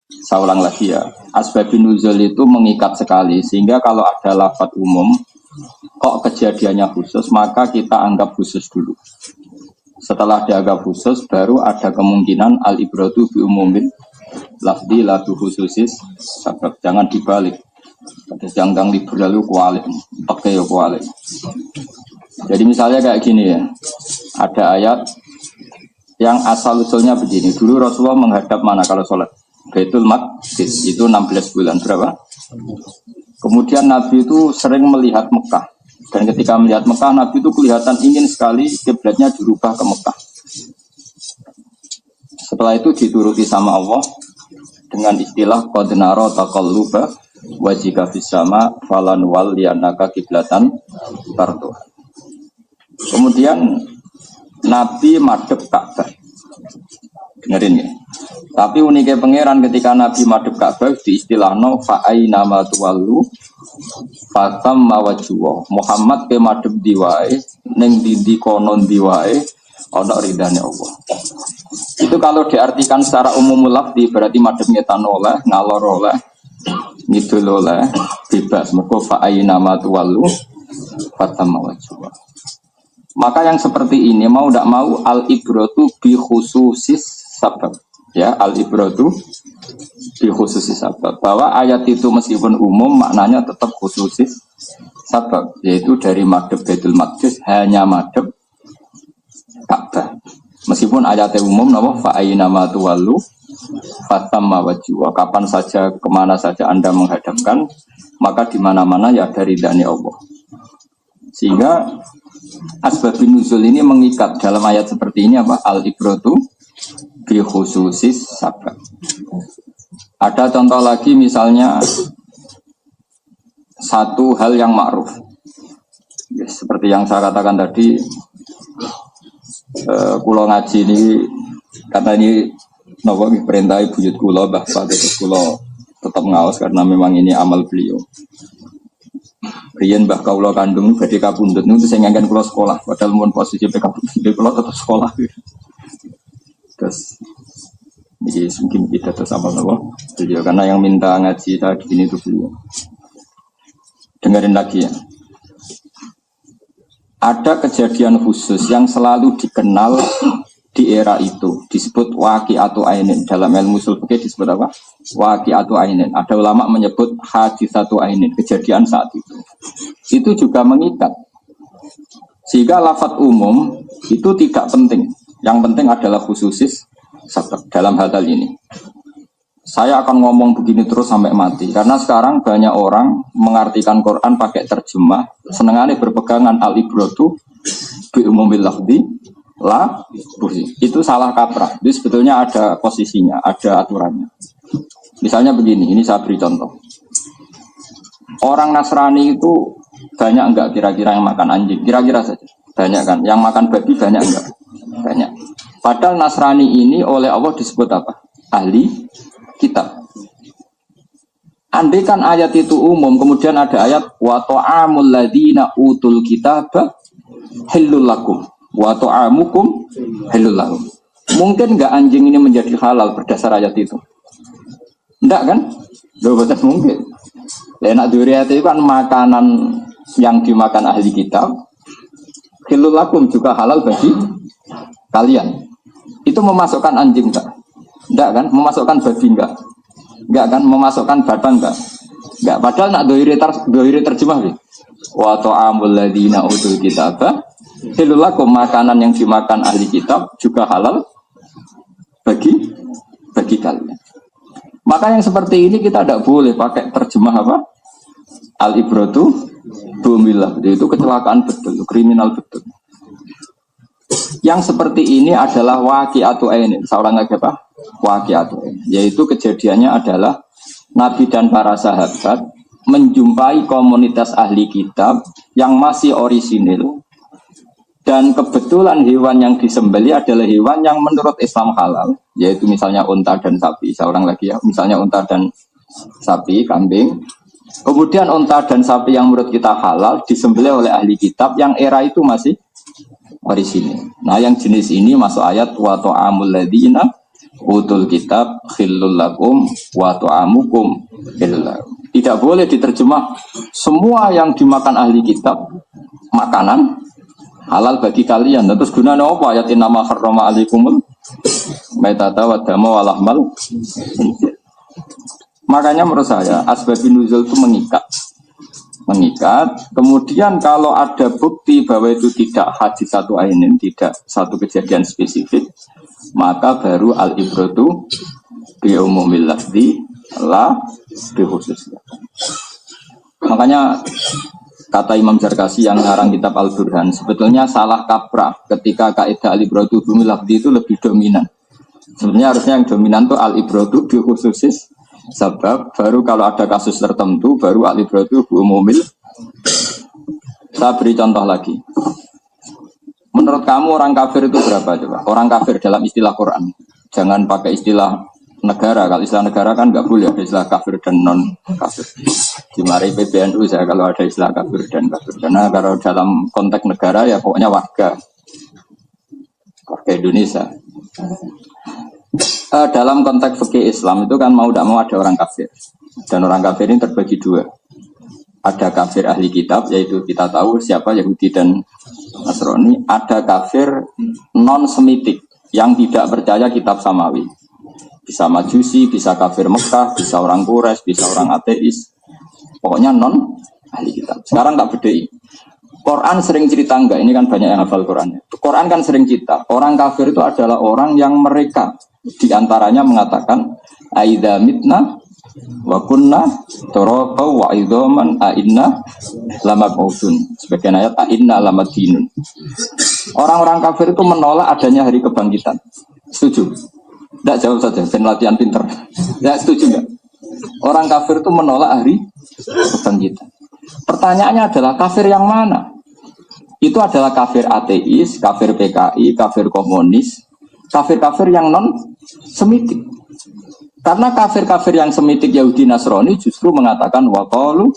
Saya ulang lagi ya. Asbabun nuzul itu mengikat sekali sehingga kalau ada lafadz umum kok kejadiannya khusus maka kita anggap khusus dulu. Setelah dianggap khusus baru ada kemungkinan al-ibratu bi umumin lafdi la bi khususis sebab jangan dibalik. Ada janggang liberal itu kualik, pakai ya kualik. Jadi misalnya kayak gini ya. Ada ayat yang asal usulnya begini. Dulu Rasulullah menghadap mana kalau sholat? Baitul Maqdis itu 16 bulan berapa? Kemudian Nabi itu sering melihat Mekah. Dan ketika melihat Mekah, Nabi itu kelihatan ingin sekali kiblatnya dirubah ke Mekah. Setelah itu dituruti sama Allah dengan istilah qad nara taqalluba wajhika fis sama falan walliyannaka qiblatan tarduha. Kemudian Nabi madhep Ka'bah. Dengerin ya. Tapi uniknya pangeran ketika Nabi madhep Ka'bah diistilahno fa aina ma tuwallu fatam mawajwa. Muhammad ke madhep diwae ning ndi konon diwae ana ridane Allah. Itu kalau diartikan secara umum lafzi berarti madhep ngetan oleh, ngalor oleh, ngidul oleh, bebas. Mergo fa aina ma tuwallu fatam mawajwa. Maka yang seperti ini mau tidak mau al-ibratu bi khususis sabab. Ya, al-ibratu bi khususis sabab. Bahwa ayat itu meskipun umum maknanya tetap khususis sabab. Yaitu dari madhab Baitul Maqdis hanya madhab Ka'bah. Meskipun ayatnya umum nama fa'ayna ma tuwallu fatamma wajhu. Kapan saja kemana saja Anda menghadapkan maka di mana-mana ya dari ridhani Allah. Sehingga asbabun nuzul ini mengikat dalam ayat seperti ini apa? Al-ibratu bi khususis sabab. Ada contoh lagi misalnya satu hal yang ma'ruf. Ya, seperti yang saya katakan tadi kula ngaji ini karena ini napa perintah buyut kula Mbah Pak terus kula tetap ngaos karena memang ini amal beliau. Riyen mbah kawula kandung badhe kapundhut niku sing nganggen kula sekolah padahal mun posisi PKB kula tetap sekolah. Terus iki mungkin kita terus amal napa? Jadi karena yang minta ngaji tadi ini itu beliau. Dengerin lagi ya. Ada kejadian khusus yang selalu dikenal di era itu disebut waqi'atu ainin. Dalam ilmu ushul fikih disebut apa? Waqi'atu ainin. Ada ulama menyebut haditsatu ainin, kejadian saat itu. Itu juga mengikat. Sehingga lafadz umum itu tidak penting. Yang penting adalah khususis sabab dalam hal ini. Saya akan ngomong begini terus sampai mati karena sekarang banyak orang mengartikan Quran pakai terjemah senengannya berpegangan al-ibratu bi umumil lafzi la bursi. Itu salah kaprah. Jadi sebetulnya ada posisinya, ada aturannya. Misalnya begini, ini saya beri contoh. Orang Nasrani itu banyak enggak kira-kira yang makan anjing? Kira-kira saja. Banyak kan? Yang makan babi banyak enggak? Banyak. Padahal Nasrani ini oleh Allah disebut apa? Ahli kitab. Andai kan ayat itu umum, kemudian ada ayat wa ta'amul ladzina utul kitaba halul lakum wa ta'amukum halul lahum. Mungkin enggak anjing ini menjadi halal berdasar ayat itu? Enggak kan? Loh, betul mungkin. Enak duriat itu kan makanan yang dimakan ahli kitab. Halul lakum juga halal bagi kalian. Itu memasukkan anjing enggak? Enggak kan? Memasukkan babi enggak? Enggak kan? Memasukkan badan enggak? Enggak. Padahal nak dohiri terjemah nih. Wa ta'amul ladzina utul kitaba halul lakum, makanan yang dimakan ahli kitab juga halal bagi kalian. Maka yang seperti ini kita tidak boleh pakai terjemah apa? Al-ibratu bumillah. Itu kecelakaan betul, kriminal betul. Yang seperti ini adalah waqi'atu ainin. Seorang lagi apa? Waqi'atu ainin. Yaitu kejadiannya adalah Nabi dan para sahabat menjumpai komunitas ahli kitab yang masih orisinil. Dan kebetulan hewan yang disembelih adalah hewan yang menurut Islam halal. Yaitu misalnya unta dan sapi. Seorang lagi ya. Misalnya unta dan sapi, kambing. Kemudian unta dan sapi yang menurut kita halal disembelih oleh ahli kitab yang era itu masih orisinil. Nah yang jenis ini masuk ayat wa ta'amul ladzina utul kitab khillul lakum wa ta'amukum hillul. Tidak boleh diterjemah semua yang dimakan ahli kitab makanan halal bagi kalian. Terus gunanya apa? Ayatin nama harrama alaikumul maitata wa dama wa lahmal. Makanya menurut saya asbabun nuzul itu mengikat. Kemudian kalau ada bukti bahwa itu tidak hadis satu ainin, tidak satu kejadian spesifik, maka baru al-ibratu bi umumil lafzi la bi khusus. Makanya kata Imam Zarkasi yang ngarang kitab Al-Burhan, sebetulnya salah kaprah ketika kaidah al-ibratu bi umumil lafzi itu lebih dominan. Sebenarnya harusnya yang dominan itu al-ibratu bi khususis sebab, baru kalau ada kasus tertentu baru al-ibratu bi umumil. Saya beri contoh lagi. Menurut kamu orang kafir itu berapa coba? Orang kafir dalam istilah Quran. Jangan pakai istilah negara. Kalau istilah negara kan nggak boleh ada istilah kafir dan non kafir. Di mari PBNU saya kalau ada istilah kafir dan kafir. Karena kalau dalam konteks negara ya pokoknya warga Indonesia. Dalam konteks fikih Islam itu kan mau tidak mau ada orang kafir. Dan orang kafir ini terbagi dua. Ada kafir ahli kitab, yaitu kita tahu siapa Yahudi dan Nasrani. Ada kafir non-semitik yang tidak percaya kitab samawi. Bisa majusi, bisa kafir Mekah, bisa orang Quraisy, bisa orang ateis. Pokoknya non ahli kitab. Sekarang tak bedai. Quran sering cerita enggak, ini kan banyak yang hafal Quran. Quran kan sering cerita, orang kafir itu adalah orang yang mereka diantaranya mengatakan aidza mitna wa kunna turaba wa idzaman a inna lamab'utsun. Sebagian ayat a inna lamadinun. Orang-orang kafir itu menolak adanya hari kebangkitan. Setuju? Enggak, jawab saja, ben latihan pinter. Ya, setuju enggak? Orang kafir itu menolak hari kebangkitan. Pertanyaannya adalah kafir yang mana? Itu adalah kafir ateis, kafir PKI, kafir komunis, kafir-kafir yang non-semitik. Karena kafir-kafir yang semitik Yahudi Nasrani justru mengatakan waqalu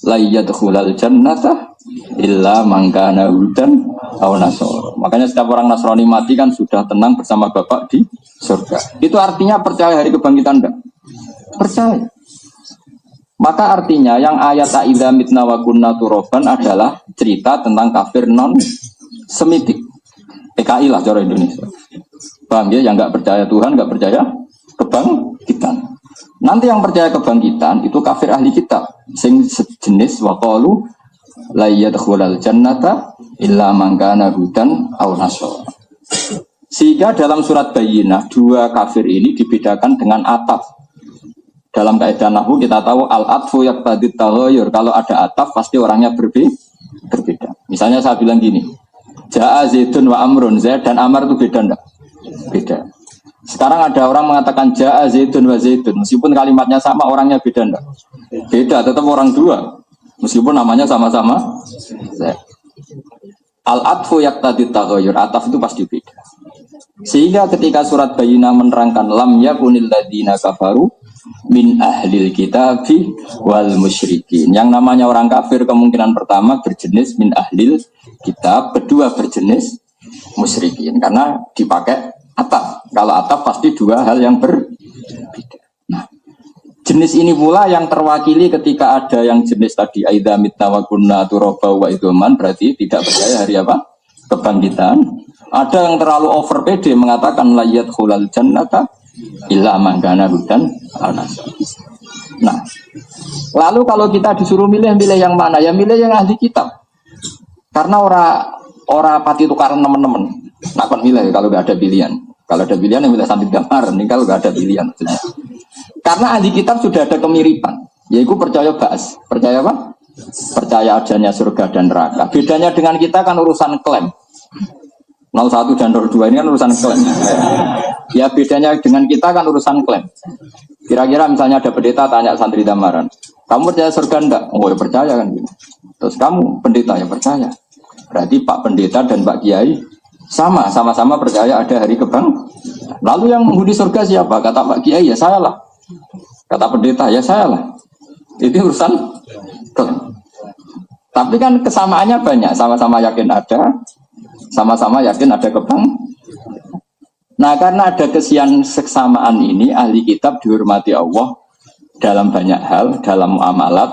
la yadkhulal jannata illa man kana hudan aw nasara. Makanya setiap orang Nasrani mati kan sudah tenang bersama Bapak di surga. Itu artinya percaya hari kebangkitan enggak? Percaya. Maka artinya yang ayat aidza mitna wa kunna turaban adalah cerita tentang kafir non semitik. PKI lah cara Indonesia. Paham ya? Yang enggak percaya Tuhan, enggak percaya kebangkitan. Nanti yang percaya kebangkitan itu kafir ahli kitab sing sejenis waqalu la yadkhulal jannata illa man kana hudan aw nasara. Sehingga dalam surat Bayyinah dua kafir ini dibedakan dengan ataf. Dalam kaidah nahwu kita tahu al-atfu yaqtadi taghayyur. Kalau ada ataf pasti orangnya berbeda. Misalnya saya bilang gini, Ja'a Zaidun wa Amrun, Zaid dan Amar itu beda enggak? Beda. Sekarang ada orang mengatakan Ja'a Zaidun wa Zaidun, meskipun kalimatnya sama, orangnya beda enggak? Beda, tetap orang dua. Meskipun namanya sama-sama Zaid. Al-atfu yaqtadi taghayyur, ataf itu pasti beda. Sehingga ketika surat Bayyinah menerangkan lam yakunil ladzina kafaru min ahlil kitabi wal musyrikin. Yang namanya orang kafir kemungkinan pertama berjenis min ahlil kitab, kedua berjenis musyrikin karena dipakai ataf. Kalau ataf pasti dua hal yang berbeda. Nah, jenis ini pula yang terwakili ketika ada yang jenis tadi aidza mitna wa kunna turaba wa idzaman, berarti tidak percaya hari apa? Kebangkitan. Ada yang terlalu over pede mengatakan la yadkhulal jannata illa man kana hudan anas. Nah, lalu kalau kita disuruh milih yang mana? Ya milih yang ahli kitab. Karena ora pati tukaran teman-teman. Nak kon milih kalau enggak ada pilihan. Kalau ada pilihan yang milih Santi Damar, ini kalau enggak ada pilihan maksudnya. Karena ahli kitab sudah ada kemiripan, yaitu percaya ba'as. Percaya apa? Percaya adanya surga dan neraka. Bedanya dengan kita kan urusan klaim. 01 dan 02 ini kan urusan klaim. Ya bedanya dengan kita kan urusan klaim. Kira-kira misalnya ada pendeta tanya santri Damaran, kamu percaya surga enggak? Oh ya percaya kan gitu. Terus kamu pendeta ya percaya. Berarti Pak Pendeta dan Pak Kiai sama-sama percaya ada hari kebang. Lalu yang menghuni surga siapa? Kata Pak Kiai ya saya lah. Kata pendeta ya saya lah. Itu urusan klaim. Tapi kan kesamaannya banyak. Sama-sama yakin ada. Sama-sama yakin ada kebang. Nah, karena ada kesamaan ini, ahli kitab dihormati Allah dalam banyak hal, dalam muamalat,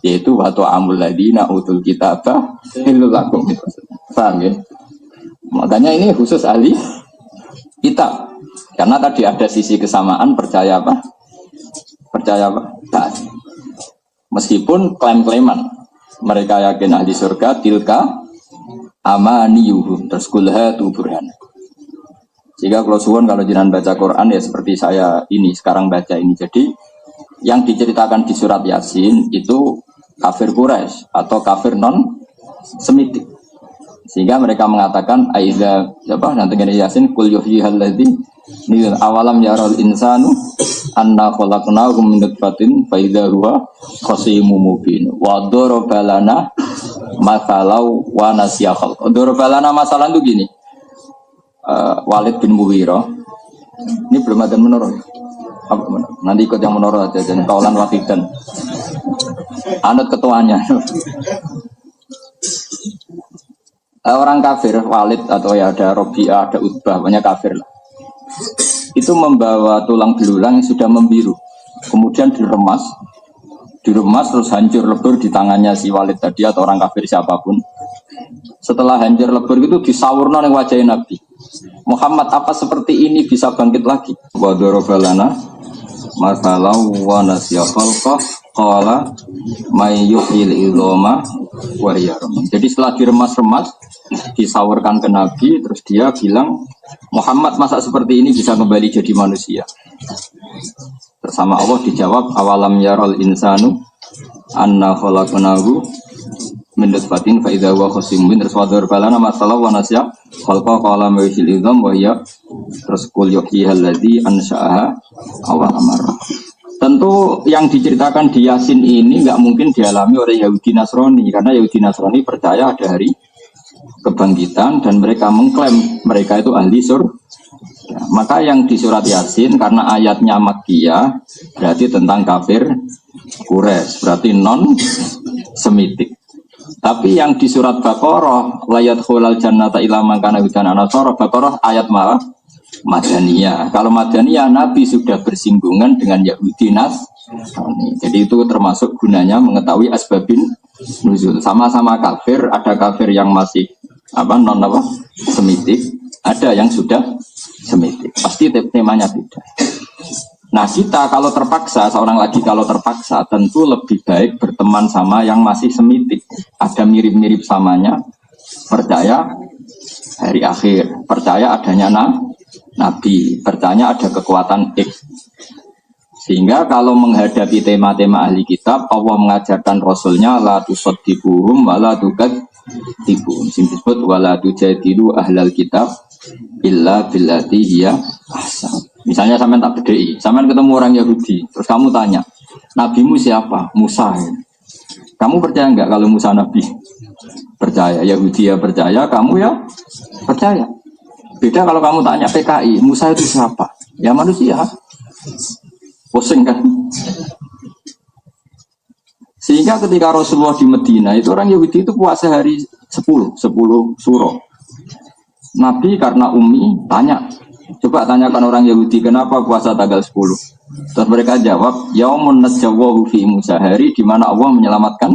yaitu wa ta'amul ladina utul kitabah hillul lakum. Paham ya? Makanya ini khusus ahli kitab. Karena tadi ada sisi kesamaan, percaya apa? Percaya apa? Taat. Meskipun klaim-klaiman, mereka yakin ahli surga, tilka amaniyuhum, terus kulha tu burhan. Jika kalau suwon kalau jenengan baca Quran ya seperti saya ini sekarang baca ini. Jadi yang diceritakan di surat Yasin itu kafir Quraisy atau kafir non Semitik. Sehingga mereka mengatakan aiza apa nanti ini Yasin kul yuhyihal ladzi awalam yaral insanu anna khalaqnahu min nutfatin fa idza huwa khasimun mubin wa darabalana masalau wa nasiya khalq. Darabalana masalan itu gini. Walid bin Mughirah ini belum ada menurut nanti ikut yang menurut aja dan kaulan wakidan anut ketuanya. Orang kafir Walid atau ya ada Robi'ah, ada Utbah, banyak kafir lah. Itu membawa tulang belulang yang sudah membiru, kemudian diremas terus hancur lebur di tangannya si Walid tadi atau orang kafir siapapun. Setelah hancur lebur itu disawurna ning wajah Nabi Muhammad, apa seperti ini bisa bangkit lagi? Wa darabalana masalau wa nasiya khalqa qala may yuhyil idhama wa hiya ramim. Jadi setelah diremas-remas disawurkan ke Nabi, terus dia bilang, Muhammad masa seperti ini bisa kembali jadi manusia? Bersama Allah dijawab, awalam yaral insanu anna khalaqnahu min nutfatin fa idza huwa khasimun terus wa darabalana masalau wa nasiya khalqa qala may yuhyil idhama wa hiya terus qul yuhyihal ladzi ansha'aha awwal marrah. Tentu yang diceritakan di Yasin ini nggak mungkin dialami oleh Yahudi Nasrani, karena Yahudi Nasrani percaya ada hari kebangkitan dan mereka mengklaim mereka itu ahli surga. Ya, maka yang di surat Yasin karena ayatnya Makkiyah berarti tentang kafir Quraisy, berarti non Semitik. Tapi yang di surat Baqarah layat khulal jannata ila man kana hudan anasara, Baqarah ayat malah Madaniyah. Kalau Madaniyah Nabi sudah bersinggungan dengan Yahudi Nasrani. Jadi itu termasuk gunanya mengetahui asbabin nuzul. Sama-sama kafir, ada kafir yang masih non Semitik, ada yang sudah Semitik. Pasti temanya beda. Nah kita kalau terpaksa, seorang lagi kalau terpaksa tentu lebih baik berteman sama yang masih Semitik. Ada mirip-mirip samanya, percaya hari akhir, percaya adanya Nabi, percaya ada kekuatan X. Sehingga kalau menghadapi tema-tema ahli kitab, Allah mengajarkan Rasulnya la tusaddiquhum wa la tukadzibun. Sing disebut wa la tujadilu ahlal kitab illa billati hiya ahsan. Misalnya sampean tak bedheki, sampean ketemu orang Yahudi, terus kamu tanya, nabimu siapa? Musa. Kamu percaya enggak kalau Musa nabi? Percaya. Yahudi ya percaya, kamu ya percaya. Beda kalau kamu tanya PKI, Musa itu siapa? Ya manusia. Pusing kan? Sehingga ketika Rasulullah di Medina, itu orang Yahudi itu puasa hari 10 suro. Nabi karena Umi tanya, coba tanyakan orang Yahudi kenapa puasa tanggal 10. Terus mereka jawab, yaumun najjawahu fi Musa, hari di mana Allah menyelamatkan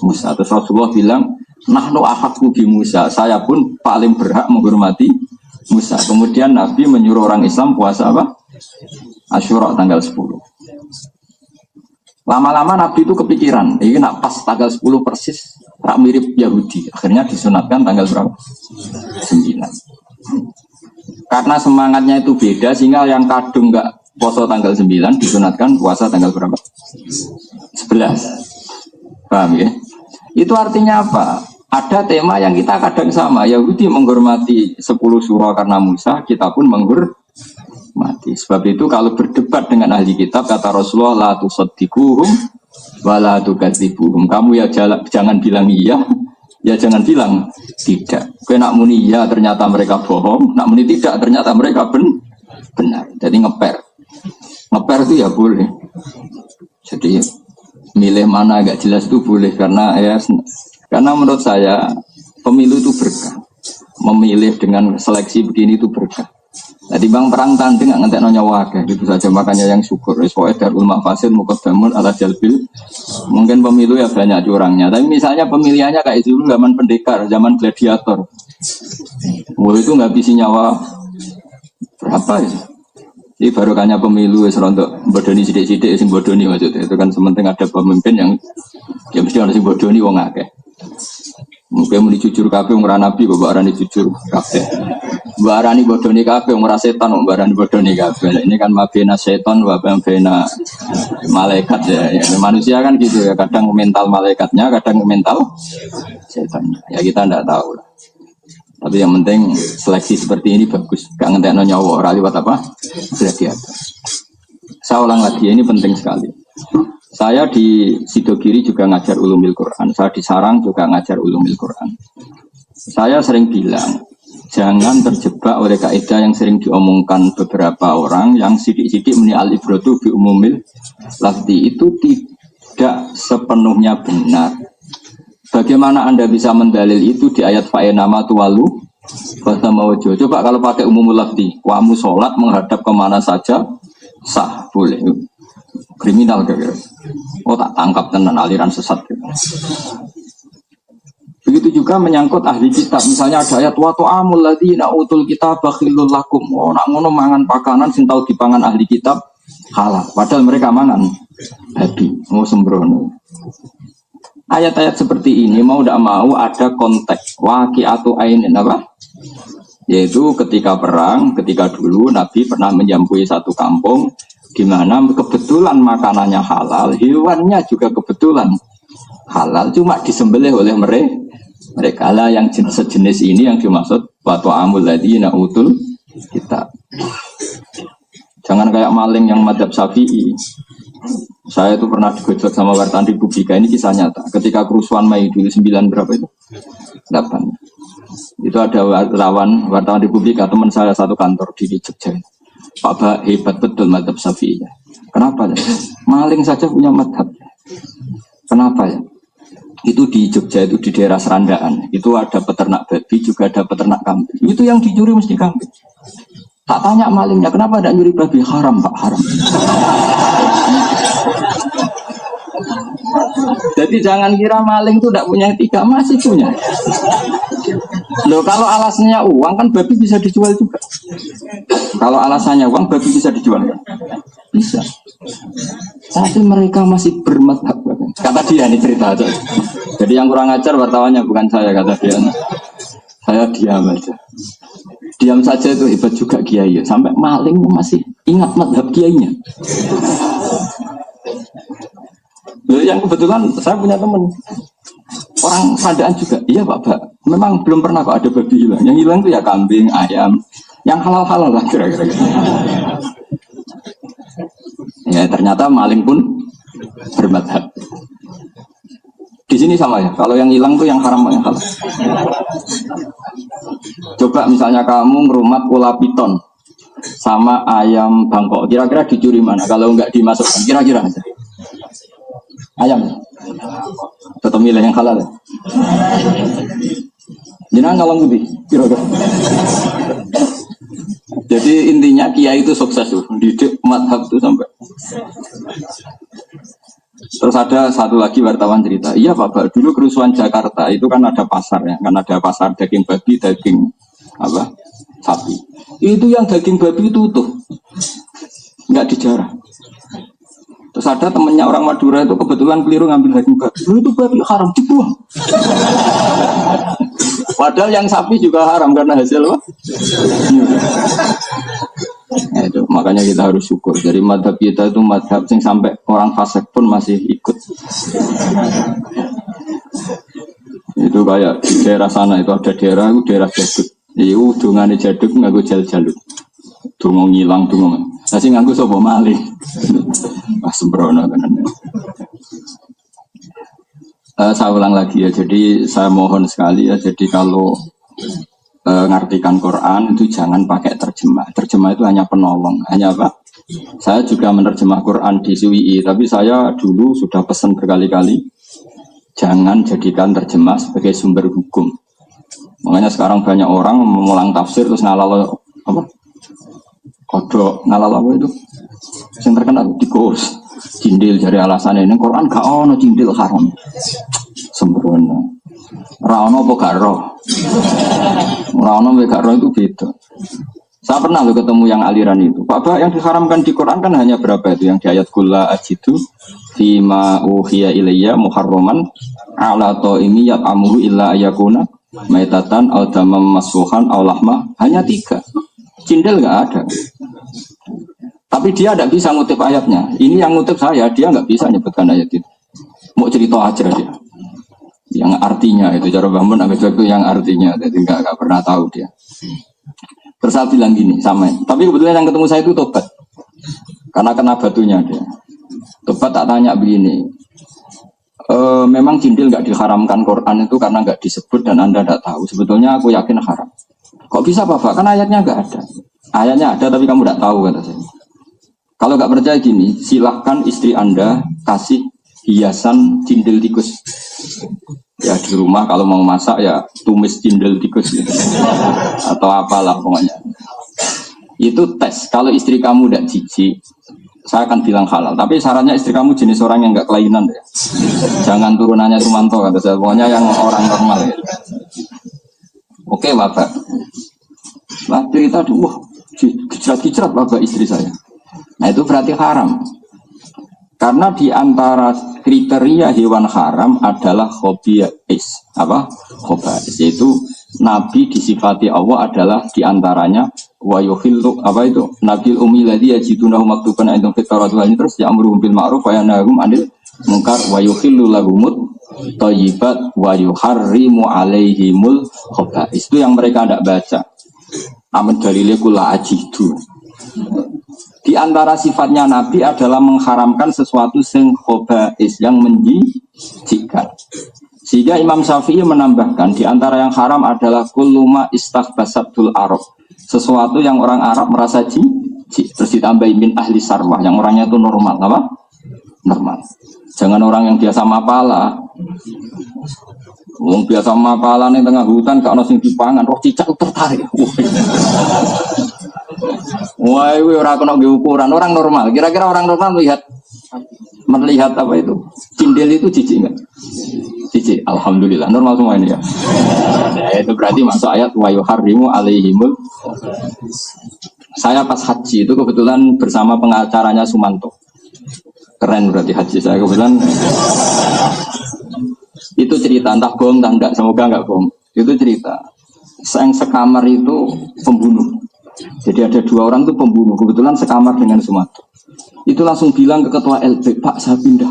Musa. Terus Rasulullah bilang, nahnu ahaqqu bi Musa, saya pun paling berhak menghormati Musa. Kemudian Nabi menyuruh orang Islam puasa apa? Asyura tanggal 10. Lama-lama Nabi itu kepikiran, ini nak pas tanggal 10 persis, tak mirip Yahudi. Akhirnya disunatkan tanggal berapa? 9. Karena semangatnya itu beda, sehingga yang kadung nggak puasa tanggal 9 disunatkan puasa tanggal berapa? 11. Paham ya? Itu artinya apa? Ada tema yang kita kadang sama. Yahudi menghormati 10 surah karena Musa, kita pun menghormati. Sebab itu kalau berdebat dengan ahli kitab, kata Rasulullah, la tusaddiquhum wa la tukadzibuhum. Kamu ya jangan bilang iya, ya jangan bilang tidak. Kau nak muni iya ternyata mereka bohong, nak muni tidak ternyata mereka benar. Jadi ngeper itu ya boleh. Jadi milih mana agak jelas itu boleh karena menurut saya pemilu itu berkah. Memilih dengan seleksi begini itu berkah. Jadi bang perang tanding nggak ngentek nyawa akeh gitu saja, makanya yang syukur soalnya darul mafasid muqaddamun ala jalbil. Mungkin pemilu ya banyak curangnya, tapi misalnya pemilihannya kayak dulu zaman pendekar, zaman gladiator, wah itu nggak bisa nyawa berapa ya. Jadi barokahnya pemilu ya rontok bodoni sidik-sidik sing bodoni maksudnya itu kan sementing ada pemimpin yang ya mesti harus sing bodoni wong akeh. Mungkin muni jujur kabeh ora nabi kok arani jujur kabeh. Mbak arani bodoni kabeh ora setan kok mbak arani bodoni kabeh. Ini kan mabena setan wa bena malaikat ya. Manusia kan gitu ya, kadang mental malaikatnya, kadang mental setannya. Ya kita ndak tahu lah. Tapi yang penting seleksi seperti ini bagus. Gak ngentekno nyawa ora liwat apa? Gladiator. Saya ulang lagi, ini penting sekali. Saya di Sidogiri juga ngajar ulumil Quran. Saya di Sarang juga ngajar ulumil Quran. Saya sering bilang, jangan terjebak oleh kaidah yang sering diomongkan beberapa orang yang sidik-sidik meni al-ibratu bi umumil lafzi. Itu tidak sepenuhnya benar. Bagaimana Anda bisa mendalil itu di ayat fa'enama tuwalu wasama wajho. Coba kalau pakai umumul lafzi, kamu sholat menghadap kemana saja sah, boleh. Kriminal kira-kira. Oh tak tangkap tenan aliran sesat gitu. Begitu juga menyangkut ahli kitab. Misalnya ada ayat wa ta'amul ladzina utul kitab bakhilul lakum. Oh nak ngono mangan pakanan sing tau dipangan ahli kitab halal. Padahal mereka mangan babi. Oh sembrono. Ayat-ayat seperti ini mau tidak mau ada konteks waqi'atu ainin apa? Yaitu ketika perang, ketika dulu Nabi pernah menjampui satu kampung di mana kebetulan makanannya halal, hewannya juga kebetulan halal, cuma disembelih oleh mereka lah yang sejenis ini yang dimaksud wa ta'amul ladzina utul kitab. Jangan kayak maling yang madzhab Syafi'i. Saya itu pernah digojok sama wartawan Republika, ini kisah nyata. Ketika kerusuhan Mei dulu 9 berapa itu? 8. Itu ada wartawan Republika, teman saya satu kantor di Jogja. Pak Ba hebat betul madzhab Syafi'i. Kenapa ya? Maling saja punya madzhab. Kenapa ya? Itu di Jogja, itu di daerah Serandaan. Itu ada peternak babi, juga ada peternak kambing. Itu yang dicuri mesti kambing. Tak tanya malingnya, kenapa tidak nyuri babi? Haram Pak, haram. Jadi jangan kira maling itu tidak punya etika, masih punya. Loh kalau alasannya uang kan babi bisa dijual juga. Kalau alasannya uang babi bisa dijual kan? Bisa. Tapi mereka masih bermadhab. Kata dia ini cerita aja. Jadi yang kurang ajar wartawannya bukan saya, kata dia. Saya diam aja. Diam saja itu hebat juga kiai. Sampai maling masih ingat madhab kiainya. Yang kebetulan saya punya teman orang Sandaan juga. Iya Pak, memang belum pernah kok ada babi hilang. Yang hilang itu ya kambing, ayam, yang halal-halal lah kira-kira. Ya ternyata maling pun bermadhab. Di sini sama ya. Kalau yang hilang tuh yang haram yang halal. Coba misalnya kamu ngerumat ular piton sama ayam Bangkok, kira-kira dicuri mana? Kalau nggak dimasukkan, kira-kira aja. Ayam tetap milih yang halal ya? Jangan ngalong lebih kira-kira. Jadi intinya kiai itu sukses tuh, didik madhab tuh sampai. Terus ada satu lagi wartawan cerita, iya Pak, dulu kerusuhan Jakarta itu kan ada pasar ya, kan ada pasar daging babi, daging apa sapi. Itu yang daging babi itu utuh, nggak dijarah. Terus ada temennya orang Madura itu kebetulan keliru ngambil daging babi. Itu babi haram dibuang. Padahal yang sapi juga haram karena hasil apa? Nah, itu makanya kita harus syukur. Jadi madhab kita itu madhab yang sampai orang fasik pun masih ikut. Itu kayak di daerah sana itu ada daerah jaduk. Itu dungane jaduk nganggo jal-jalut. Dungo ngilang dungo. Tapi nganggo sapa malih. Pas sembrono tenan. Saya ulang lagi ya. Jadi saya mohon sekali ya. Jadi kalau ngartikan Quran itu jangan pakai terjemah. Terjemah itu hanya penolong. Hanya apa? Saya juga menerjemah Quran di SUII. Tapi saya dulu sudah pesan berkali-kali. Jangan jadikan terjemah sebagai sumber hukum. Makanya sekarang banyak orang mengulang tafsir terus ngalalo apa? kodok ngalal apa itu? Yang terkenal tikus, cindil dari alasan ini Quran gak ono cindil haram. Sembrono. Ra ono apa gak roh? Ra ono gak roh itu beda. Saya pernah ketemu yang aliran itu. Pak, yang diharamkan di Quran kan hanya berapa itu yang di ayat kulla ajidu fima uhiya ilayya muharraman ala ta'imi yat'amuhu illa ayakuna maitatan aw damam masfuhan aw lahma, hanya 3. Cindil enggak ada. Tapi dia tidak bisa ngutip ayatnya. Ini yang ngutip saya, dia enggak bisa nyebutkan ayat itu. Mau cerita aja dia. Yang artinya itu cara bangun agak itu yang artinya, jadi enggak pernah tahu dia. Terus saya bilang gini sama, tapi kebetulan yang ketemu saya itu tobat, karena kena batunya dia. Tobat tak tanya begini, memang cindil nggak diharamkan Quran itu karena nggak disebut dan Anda tidak tahu. Sebetulnya aku yakin haram. Kok bisa Bapak? Kan ayatnya nggak ada. Ayatnya ada tapi kamu tidak tahu kata saya. Kalau nggak percaya gini, silahkan istri Anda kasih hiasan cindil tikus. Ya di rumah kalau mau masak ya tumis cindil tikus gitu. Atau apalah pokoknya. Itu tes. Kalau istri kamu tidak jijik, saya akan bilang halal. Tapi syaratnya istri kamu jenis orang yang nggak kelainan ya. Jangan turunannya Sumanto kata saya. Pokoknya yang orang normal. Ya. Oke Bapak. Lah cerita wah kicrat-kicrat Bapak istri saya. Nah itu berarti haram. Karena di antara kriteria hewan haram adalah khobais. Apa? Khobais. Yaitu Nabi disifati Allah adalah di antaranya wa yuhillu apa itu? Nabil ummi ladzi yajidunahu maktuban indahum fit Taurat wal Injil, terus ya'muruhum bil ma'ruf wa yanhahum 'anil munkar wa yuhillu lahumut thayyibat wa yuharrimu 'alaihimul khobais. Itu yang mereka tidak baca. Amin dalile kula ajidu. Di antara sifatnya Nabi adalah mengharamkan sesuatu yang khobais, yang menjijikkan. Sehingga Imam Syafi'i menambahkan di antara yang haram adalah kulluma istaghbasatul Arab, sesuatu yang orang Arab merasa jijik. Terus ditambahin min ahli sarwah, yang orangnya itu normal, apa? Normal. Jangan orang yang biasa mapala. Wong biasa mapala ning tengah hutan gak ono sing dipangan, roh cicak tertarik. Wah, ini orang kena ukuran orang normal. Kira-kira orang normal melihat apa itu? Cindil itu jijik enggak? Jijik. Alhamdulillah normal semua ini ya. Nah, itu berarti masuk ayat wa yuharrimu alaihimul. Saya pas haji itu kebetulan bersama pengacaranya Sumanto. Keren berarti haji saya kebetulan. Itu cerita entah bohong entah enggak, semoga enggak bohong. Itu cerita. Yang sekamar itu pembunuh. Jadi ada 2 orang itu pembunuh, kebetulan sekamar dengan Sumatera. Itu langsung bilang ke ketua LB, Pak saya pindah.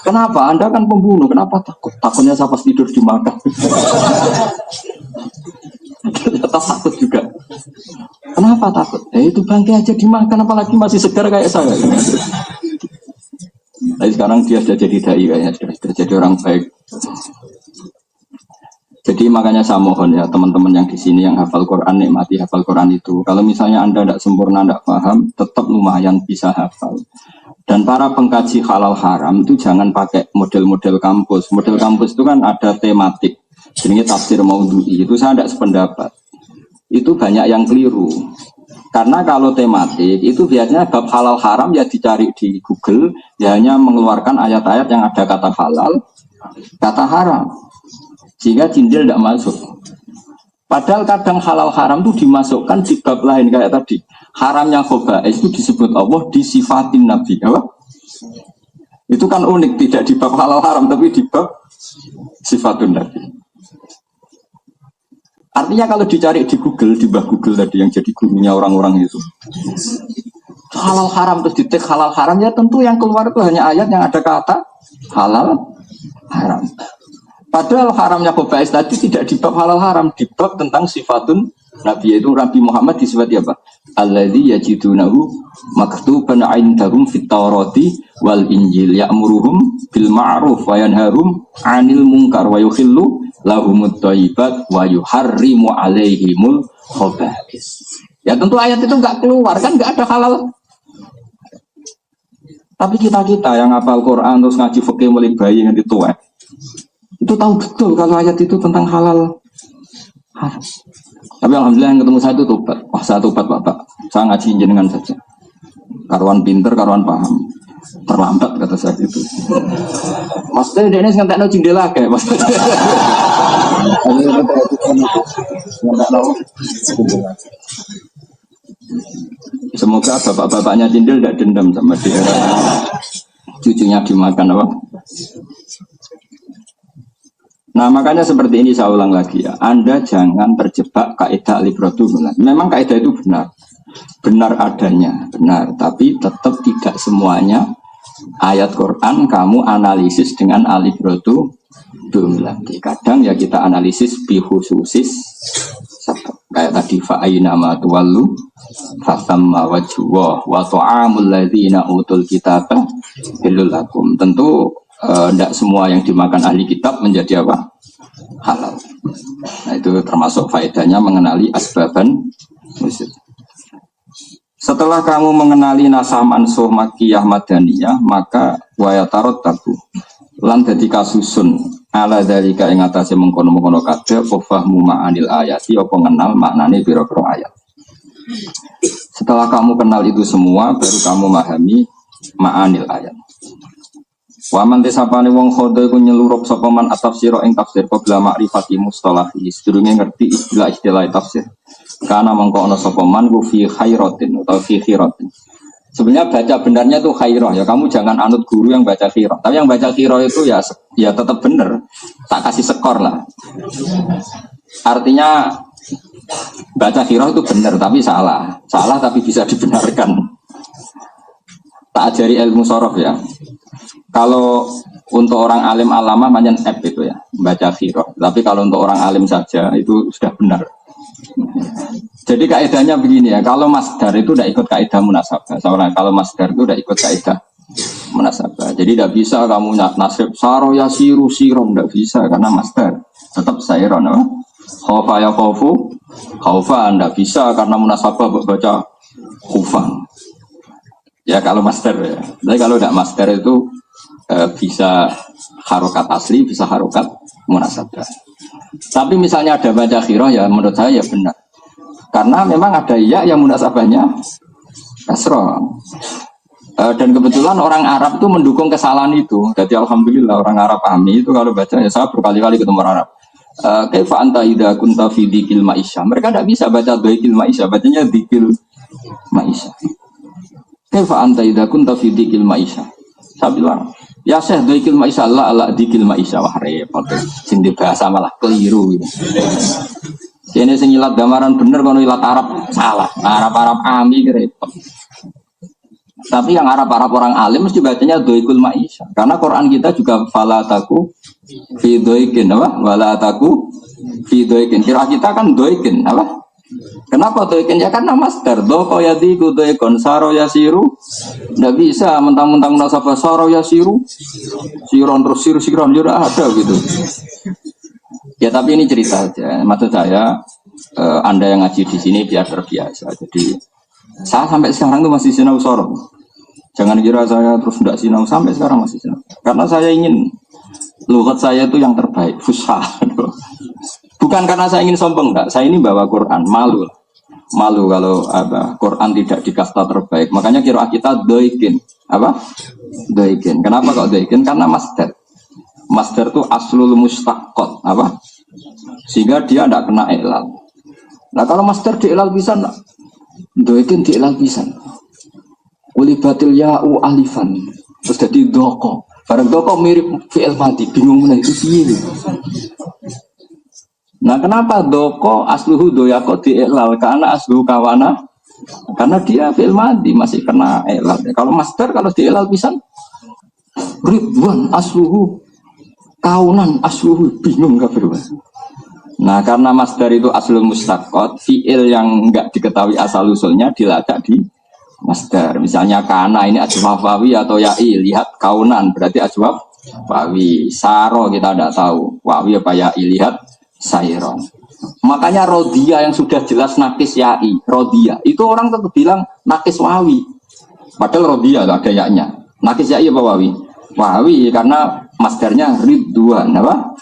Kenapa? Anda kan pembunuh, kenapa takut? Takutnya saya pas tidur di makam. Ternyata takut juga. Kenapa takut? Itu bangkai aja dimakan, apalagi masih segar kayak saya. Tapi sekarang dia sudah jadi dai kayaknya, sudah jadi orang baik. Jadi makanya saya mohon ya teman-teman yang di sini yang hafal Quran, nikmati hafal Quran itu. Kalau misalnya Anda tidak sempurna, tidak paham, tetap lumayan bisa hafal. Dan para pengkaji halal haram itu jangan pakai model-model kampus. Model kampus itu kan ada tematik. Jadi tafsir maudhu'i itu saya tidak sependapat. Itu banyak yang keliru. Karena kalau tematik itu biasanya bab halal haram ya dicari di Google, ya hanya mengeluarkan ayat-ayat yang ada kata halal, kata haram. Sehingga cindil tidak masuk. Padahal kadang halal haram itu dimasukkan di bab lain kayak tadi. Haramnya khobais itu disebut Allah disifatin Nabi. Apa? Itu kan unik, tidak di bab halal haram tapi di bab sifatun Nabi. Artinya kalau dicari di Google, di bab Google tadi yang jadi gurunya orang-orang itu. Halal haram terus ditek halal haram ya tentu yang keluar itu hanya ayat yang ada kata halal haram. Padahal haramnya khobais tadi tidak di bab halal haram, di bab tentang sifatun Nabi, yaitu Nabi Muhammad disifati apa? Alladzi yajidunahu maktuban 'indahum fit Taurati wal Injil ya'muruhum bil ma'ruf wa yanharum 'anil munkar wa yuhillu lahumut thayyibat wa yuharrimu 'alaihimul khobais. Ya tentu ayat itu enggak keluar kan, enggak ada halal. Tapi kita-kita yang hafal Quran terus ngaji fikih mulai bayi nganti tua, itu tahu betul kalau ayat itu tentang halal haram. Tapi alhamdulillah yang ketemu saya itu tobat. Wah saya tobat Bapak. Saya ngaji jenengan saja. Karuan pinter, karuan paham. Terlambat kata saya gitu. Maksudnya dia ini ngentekno jendela kayak maksudnya. Semoga bapak-bapaknya Cindil tidak dendam sama dia. Cucunya dimakan apa? Nah makanya seperti ini saya ulang lagi ya. Anda jangan terjebak kaidah al-ibratu. Memang kaidah itu benar adanya, benar. Tapi tetap tidak semuanya ayat Quran kamu analisis dengan al-ibratu. Kadang ya kita analisis bihususis. Kayak tadi fa'aina ma tuwallu fasamma wajhuwa wa ta'amul ladzina utul kitaba halal lakum. Tentu tidak semua yang dimakan ahli kitab menjadi apa? Halal. Nah itu termasuk faedahnya mengenali asbaban musyrik. Setelah kamu mengenali nasah mansuh makkiyah madaniyah, maka wayatarot tabu lan dadi kasusun ala dzalika ing atase mengkono-mengkono kabeh fahmu ma'anil ayati apa ngenal maknane pira-pira ayat. Setelah kamu kenal itu semua baru kamu memahami ma'anil ayat. Wa man tisapane wong khodo iku nyelurup sapa man at-tafsir ing tafsir qabla ma'rifati mustalahi sedurunge ngerti istilah tafsir. Karena mengko ana sapa man ku fi khairatin atau fi khiratin. Sebenarnya baca benarnya itu khairah ya, kamu jangan anut guru yang baca khirah. Tapi yang baca khirah itu ya tetap benar. Tak kasih skor lah. Artinya baca khirah itu benar tapi salah. Salah tapi bisa dibenarkan. Tak ajari ilmu sorof ya. Kalau untuk orang alim alama macam F itu ya, baca khirah. Tapi kalau untuk orang alim saja itu sudah benar. Jadi kaidahnya begini ya, kalau masdar itu udah ikut kaidah munasabah. Soalnya kalau masdar itu udah ikut kaidah munasabah. Jadi tidak bisa kamu nasib saro ya siru sirom, tidak bisa karena masdar tetap sairon. Khaufa ya khaufu khaufa, tidak bisa karena munasabah baca khufan. Ya kalau masdar ya. Tapi kalau tidak masdar itu bisa harokat asli, bisa harokat munasabah. Tapi misalnya ada baca khirah ya menurut saya ya benar. Karena memang ada ya yang munasabahnya kasroh. Dan kebetulan orang Arab itu mendukung kesalahan itu. Jadi alhamdulillah orang Arab pahami itu kalau baca ya saya berkali-kali ketemu orang Arab. Kaifa anta idza kunta fi dzikil ma'isyah. Mereka tidak bisa baca dzikil ma'isyah, bacanya dzikil ma'isyah. Kaifa anta idza kunta fi dzikil ma'isyah. Saya bilang, ya Syekh dzikil ma'isyah la dzikil ma'isyah wah repot. Sing bahasa malah keliru gitu. Ini sing ilat gambaran bener kono ilat Arab salah. Arab ami repot. Tapi yang Arab orang alim mesti bacanya doikul ma'isyah. Karena Quran kita juga fala taku fi doikin apa? Wala taku fi doikin. Kira kita kan doikin apa? Kenapa doikin? Ya karena masdar doko yadiku doikon saro yasiru. Nggak bisa mentang-mentang nasabah saro yasiru. Siron terus siron ya ada gitu. Ya tapi ini cerita aja. Maksud saya Anda yang ngaji di sini biar terbiasa. Jadi saya sampai sekarang tuh masih sinau sorong. Jangan kira saya terus tidak sinau, sampai sekarang masih sinau. Karena saya ingin lughat saya itu yang terbaik, fusha. Bukan karena saya ingin sombong, enggak. Saya ini bawa Quran, malu kalau Quran tidak dikasta terbaik. Makanya kira kita doikin, apa? Doikin. Kenapa kok doikin? Karena masdar. Masdar itu aslul mustaqot, apa? Sehingga dia tidak kena ilal. Nah kalau masdar di ilal bisa enggak? Doikin di ilal bisa. Ulibatil ya'u alifan. Terus jadi doko. Barang doko mirip fi'il mati, bingung mana itu piye. Nah kenapa doko asluhu doyako di ilal? Karena asluhu kawana. Karena dia fi'il mati masih kena ilal. Kalau masdar kalau di ilal bisa Ridwan asluhu kaunan asluhu bingung kafir. Nah karena masdar itu aslul mustaqot, fi'il yang enggak diketahui asal usulnya dilacak di masdar. Misalnya kana ini ajwaf wawi atau ya'i, lihat kaunan berarti ajwaf wawi. Saro kita tidak tahu wawi apa ya'i, lihat sayron. Makanya rodia yang sudah jelas nakis ya'i, rodia itu orang tetap bilang nakis wawi, padahal rodia ada yaknya. Nakis ya'i apa wawi? Wawi karena masdarnya ridwan apa?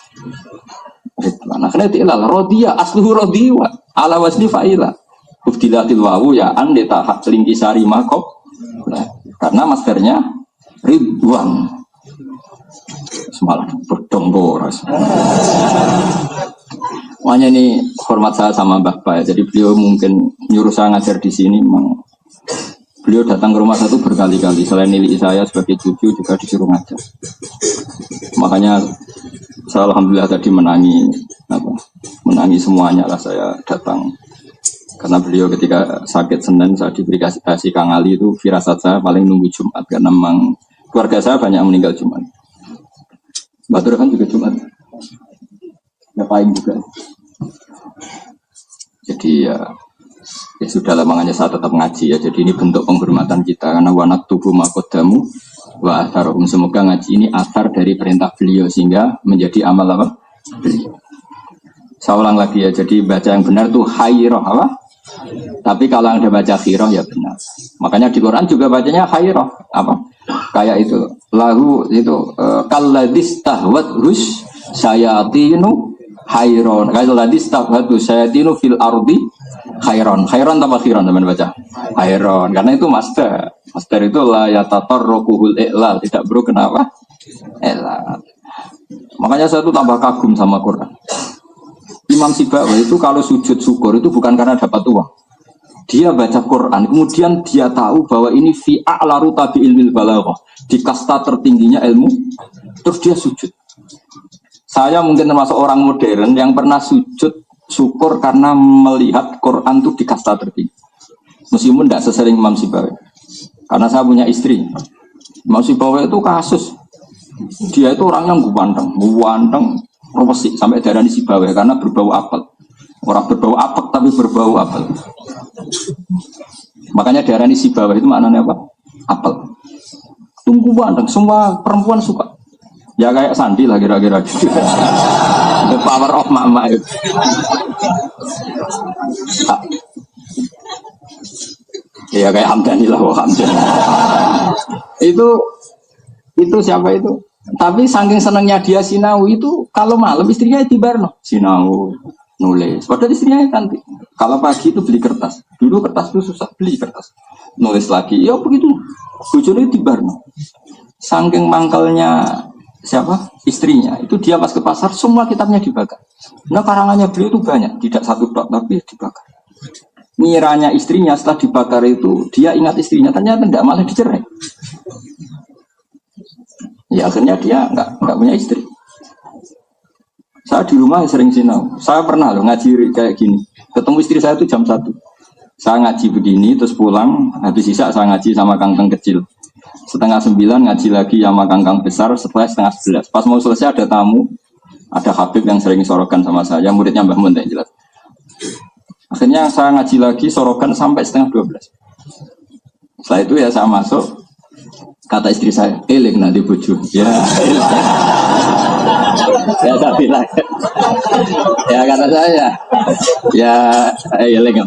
Ridwan. Akhirnya tilal rodiya asluhu rodiwa ala wasni fa'ila. Ubdilatil wawu ya an ditahak lingkisari makop. Nah, karena masternya Ridwan. Semalam berdomboras. Makanya ini hormat saya sama Mbah Ba. Jadi beliau mungkin nyuruh saya ngajar di sini. Memang beliau datang ke rumah saya itu berkali-kali. Selain nilai saya sebagai cucu juga disuruh ngajar. Makanya saya alhamdulillah tadi menangi semuanya lah saya datang. Karena beliau ketika sakit Senin saya diberi kasih Kang Ali itu firasat saya paling nunggu Jumat karena memang keluarga saya banyak meninggal Jumat. Batur kan juga Jumat. Ya paling juga. Jadi ya sudah lah makanya saya tetap ngaji ya. Jadi ini bentuk penghormatan kita karena wanak tubuh makodamu wa atharum. Semoga ngaji ini athar dari perintah beliau sehingga menjadi amal apa? Beliau. Saya ulang lagi ya. Jadi baca yang benar tuh khairah apa? Tapi kalau Anda baca khirah ya benar. Makanya di Quran juga bacanya khairah apa? Kayak itu lahu itu kalladis tahwat rus sayatinu khairon. Kalladis tahwat rus sayatinu fil ardi khairon. Khairon tambah khiron teman baca. Khairon karena itu master. Master itu la yatatarrukuhul i'lal, tidak bro kenapa? I'lal. Makanya saya tuh tambah kagum sama Quran. Imam Sibawi itu kalau sujud syukur itu bukan karena dapat uang. Dia baca Quran, kemudian dia tahu bahwa ini fi a'laru tabi ilmil balaghah, di kasta tertingginya ilmu, terus dia sujud. Saya mungkin termasuk orang modern yang pernah sujud syukur karena melihat Quran itu di kasta tertinggi. Meskipun tidak sesering Imam Sibawi. Karena saya punya istri. Imam Sibawi itu kasus. Dia itu orang yang ganteng, profesi sampai darah di Sibawi karena berbau apel. Orang berbau apel tapi berbau apel. Makanya darah di Sibawi itu maknanya apa? Apel. Tunggu ganteng, semua perempuan suka. Ya kayak Sandi lah kira-kira gitu. The power of mama itu. Ya kayak Hamdani lah, Hamdani. Itu siapa itu? Tapi saking senangnya dia sinau itu kalau malam istrinya tibarno sinau nulis. Padahal istrinya cantik. Kalau pagi itu beli kertas. Dulu kertas itu susah beli kertas. Nulis lagi. Ya begitu. Bojone tibarno. Saking mangkalnya siapa? Istrinya. Itu dia pas ke pasar semua kitabnya dibakar. Nah karangannya beliau itu banyak, tidak satu tok tapi dibakar. Ngiranya istrinya setelah dibakar itu dia ingat istrinya ternyata tidak malah dicerai. Ya akhirnya dia nggak punya istri. Saya di rumah sering sinau. Saya pernah loh ngaji kayak gini. Ketemu istri saya itu jam 1. Saya ngaji begini terus pulang. Habis sisa saya ngaji sama kangkang kecil. 8:30 ngaji lagi sama kangkang besar. Setelah 10:30. Pas mau selesai ada tamu. Ada Habib yang sering sorokan sama saya. Muridnya Mbah Mun yang jelas. Akhirnya saya ngaji lagi sorokan sampai 11:30. Setelah itu ya saya masuk. Kata istri saya, eling nanti bojo. Ya, ya saya bilang. Ya kata saya, ya eling.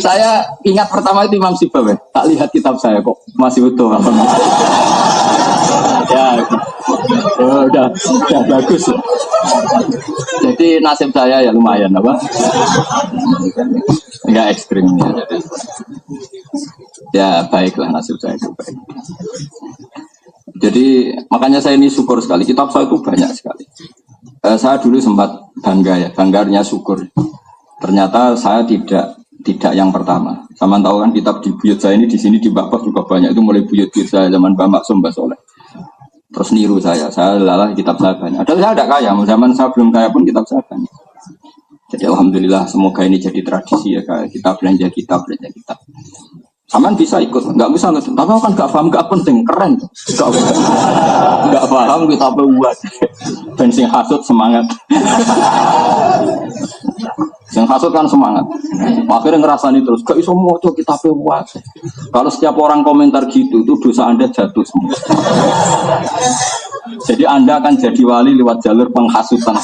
Saya ingat pertama itu Imam Sibawi. Tak lihat kitab saya kok masih utuh. Ya, udah bagus. Jadi nasib saya ya lumayan apa? Enggak ekstrim ya. Ya baiklah nasib saya itu baik. Jadi makanya saya ini syukur sekali. Kitab saya itu banyak sekali. Saya dulu sempat bangganya syukur. Ternyata saya tidak yang pertama. Sama tahu kan kitab di buyut saya ini di sini di Bapak juga banyak. Itu mulai buyut saya zaman Mbak Maksum Mbak Soleh. Terus niru saya lalah kitab saya banyak. Padahal saya tidak kaya, zaman saya belum kaya pun kitab saya banyak. Jadi alhamdulillah semoga ini jadi tradisi ya kayak kita belanja kitab. Saman bisa ikut, nggak bisa nggak. Tapi kan nggak paham, nggak penting, keren. Nggak paham kita buat. Bensin hasut semangat. Yang hasut kan semangat. Akhirnya ngerasani terus. Gak iso moco kita buat. Kalau setiap orang komentar gitu, itu dosa Anda jatuh semua. Jadi Anda akan jadi wali lewat jalur penghasutan.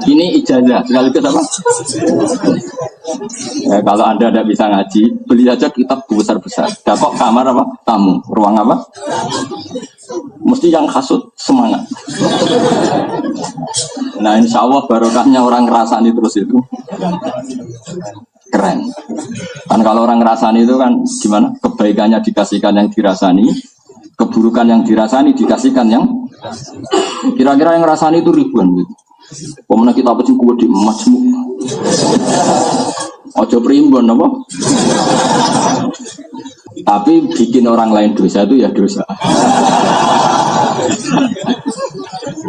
Ini ijazah sekaligus apa? Kalau Anda tidak bisa ngaji, beli aja kitab besar-besar. Dapat kamar apa? Tamu. Ruang apa? Mesti yang hasut semangat. Nah insya Allah barokahnya orang ngerasani terus itu keren. Kan kalau orang ngerasani itu kan gimana? Kebaikannya dikasihkan yang dirasani, keburukan yang dirasani dikasihkan yang kira-kira yang ngerasani itu ribuan gitu. Pemenang kita apa sih kuat di majmuk. Ojo primbon apa? Tapi bikin orang lain dosa itu ya dosa.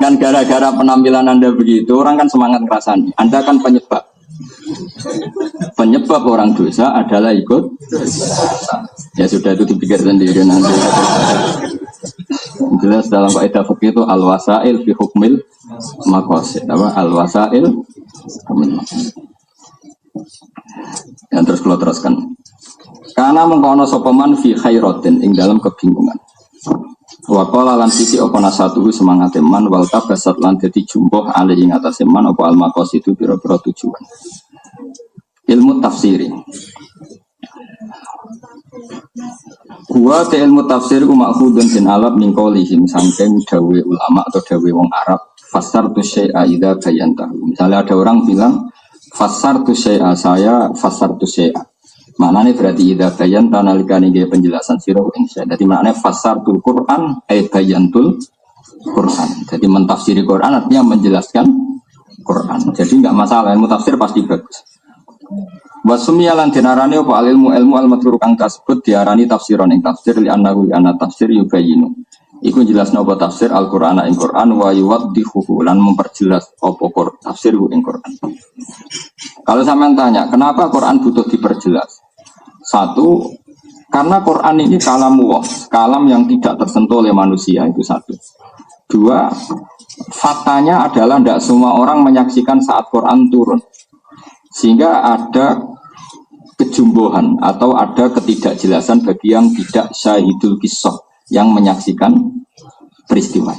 Kan gara-gara penampilan Anda begitu, orang kan semangat ngerasani. Anda kan penyebab. Penyebab orang dosa adalah ikut. Ya sudah itu dipikir sendiri nanti. Jelas dalam kaidah fikih itu al-wasail fi hukmil maqasid. Apa al-wasail? Yang terus kalau teruskan. Karena mengkono sopaman fi khairatin ing dalam kebingungan. Wa qala lan sisi apa nasatuhu semangat man wal tabasat lan dadi jumbuh ali ing atase man apa al maqasidu pira-pira tujuan. Ilmu tafsiri. Wa ta ilmu tafsir ku makhudun bin alab min qaulihim sangking dawe ulama atau dawe wong Arab fasartu syai'a idza bayantahu. Misalnya ada orang bilang fasartu syai'a, saya fasartu syai'a. Maknanya berarti idza bayanta nalikane ge penjelasan sira ing syai'. Dadi maknanya fasartul Quran bayantul Quran. Jadi mentafsiri Quran artinya menjelaskan Quran. Jadi enggak masalah, ilmu tafsir pasti bagus. Wasumi alan dinarani apa ilmu al-matlur kang kasebut diarani tafsiron ing tafsir li annahu ana tafsir yubayinu. Iku jelasna apa tafsir Al-Qur'an ing Qur'an wa yuwaddihu lan memperjelas apa tafsir ing Qur'an. Kalau sampean tanya, kenapa Qur'an butuh diperjelas? Satu, karena Qur'an ini kalamullah, kalam yang tidak tersentuh oleh manusia, itu satu. Dua, faktanya adalah tidak semua orang menyaksikan saat Qur'an turun. Sehingga ada kejumbohan atau ada ketidakjelasan bagi yang tidak syahidul kisah, yang menyaksikan peristiwa.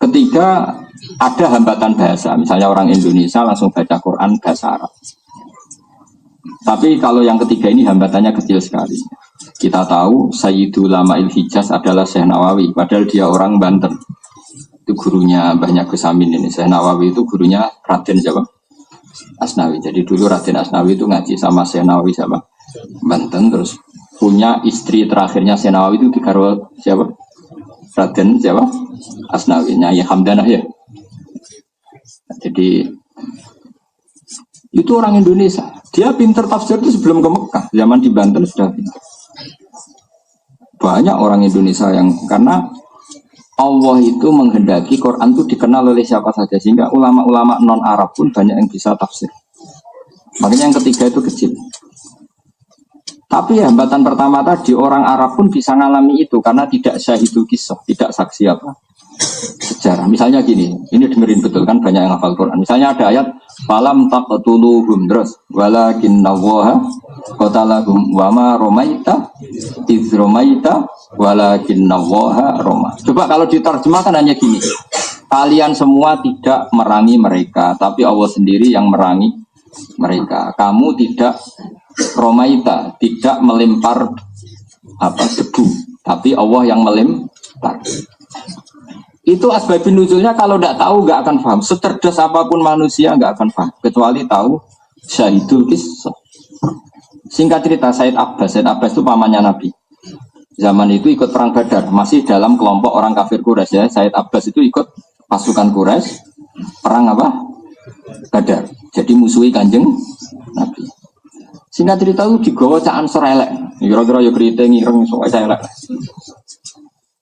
Ketiga, ada hambatan bahasa. Misalnya orang Indonesia langsung baca Quran bahasa Arab. Tapi kalau yang ketiga ini hambatannya kecil sekali. Kita tahu Sayyidul Ulama'il Hijaz adalah Syekh Nawawi, padahal dia orang Banten. Itu gurunya banyak Gusamin ini. Syekh Nawawi itu gurunya Raden siapa? Asnawi. Jadi dulu Raden Asnawi itu ngaji sama Syekh Nawawi sama Banten, terus punya istri terakhirnya Syekh Nawawi itu digarwa siapa? Raden siapa? Asnawi, Nyai Hamdanah ya. Jadi itu orang Indonesia. Dia pinter tafsir itu sebelum ke Mekah. Zaman di Banten sudah pinter. Banyak orang Indonesia yang karena Allah itu menghendaki Quran itu dikenal oleh siapa saja sehingga ulama-ulama non Arab pun banyak yang bisa tafsir. Makanya yang ketiga itu kecil. Tapi hambatan pertama tadi orang Arab pun bisa ngalami itu karena tidak syahidul kisah, tidak saksi apa sejarah. Misalnya gini, ini dengerin betul kan banyak yang hafal Quran. Misalnya ada ayat falam taqtuluhum terus walakinnallaha qatalahum wa ma ramaita iz ramaita walakinnallaha rama. Coba kalau diterjemahkan hanya gini. Kalian semua tidak merangi mereka, tapi Allah sendiri yang merangi mereka. Kamu tidak romaita, tidak melempar debu, tapi Allah yang melempar. Itu asbabun nuzulnya kalau tidak tahu nggak akan paham. Secerdas apapun manusia nggak akan paham kecuali tahu syahidul kisah. Singkat cerita Said Abbas itu pamannya Nabi. Zaman itu ikut perang Badar, masih dalam kelompok orang kafir Quraisy ya. Said Abbas itu ikut pasukan Quraisy perang apa? Badar. Jadi musuhi Kanjeng Nabi. Singkat cerita itu digawa cak Ansor elek. Kira-kira yo kriting ireng sok elek.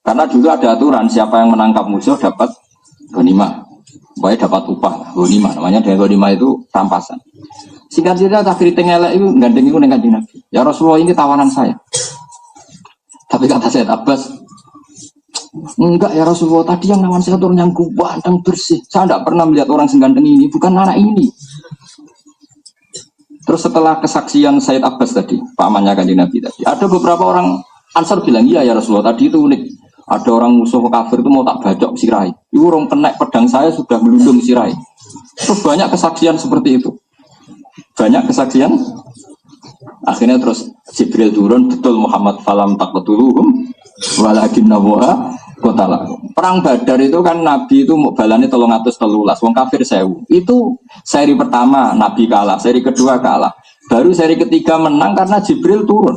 Karena dulu ada aturan siapa yang menangkap musuh dapat ghanimah. Baik dapat upah, ghanimah. Namanya dari ghanimah itu rampasan. Singkat cerita tak kriting elek itu gandeng itu dengan Kanjeng Nabi. Ya Rasulullah ini tawanan saya. Tapi kata Said Abbas, enggak ya Rasulullah, tadi yang nawan saya itu orang yang ganteng bersih. Saya tidak pernah melihat orang seganteng ini, bukan anak ini. Terus setelah kesaksian Said Abbas tadi, pamannya Kanjeng Nabi tadi, ada beberapa orang Ansar bilang, iya ya Rasulullah, tadi itu unik. Ada orang musuh kafir itu mau tak bacok sirai. Itu orang kena pedang saya sudah melundung sirai. Terus banyak kesaksian seperti itu. Banyak kesaksian. Akhirnya terus Jibril turun, betul Muhammad falam taqtuluhum walakinna wa qatala. Perang Badar itu kan Nabi itu balane 313, wong kafir 1000. Itu seri pertama Nabi kalah, seri kedua kalah. Baru seri ketiga menang karena Jibril turun.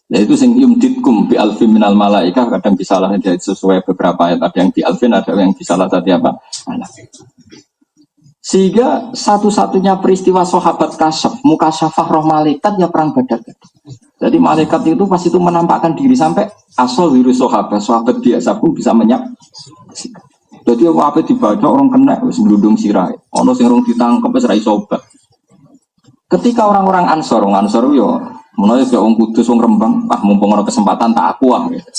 Nah itu sing yumditkum bi alfin minal malaikah, kadang disalah sesuai beberapa ayat, ada yang di alfin, ada yang disalah tadi apa? Sehingga satu-satunya peristiwa sahabat kasyaf, mukasyafah roh malaikat ya perang Badar. Jadi malaikat itu pas itu menampakkan diri sampai asal virus sahabat biasa pun bisa menyaksikan. Jadi apa dibaca orang kena wis gludung sirai, ono sing rong ditangkep wis ra iso obat. Ketika orang-orang Ansor yo menawa ya wong Kudus wong Rembang, mumpung ada kesempatan tak aku gitu.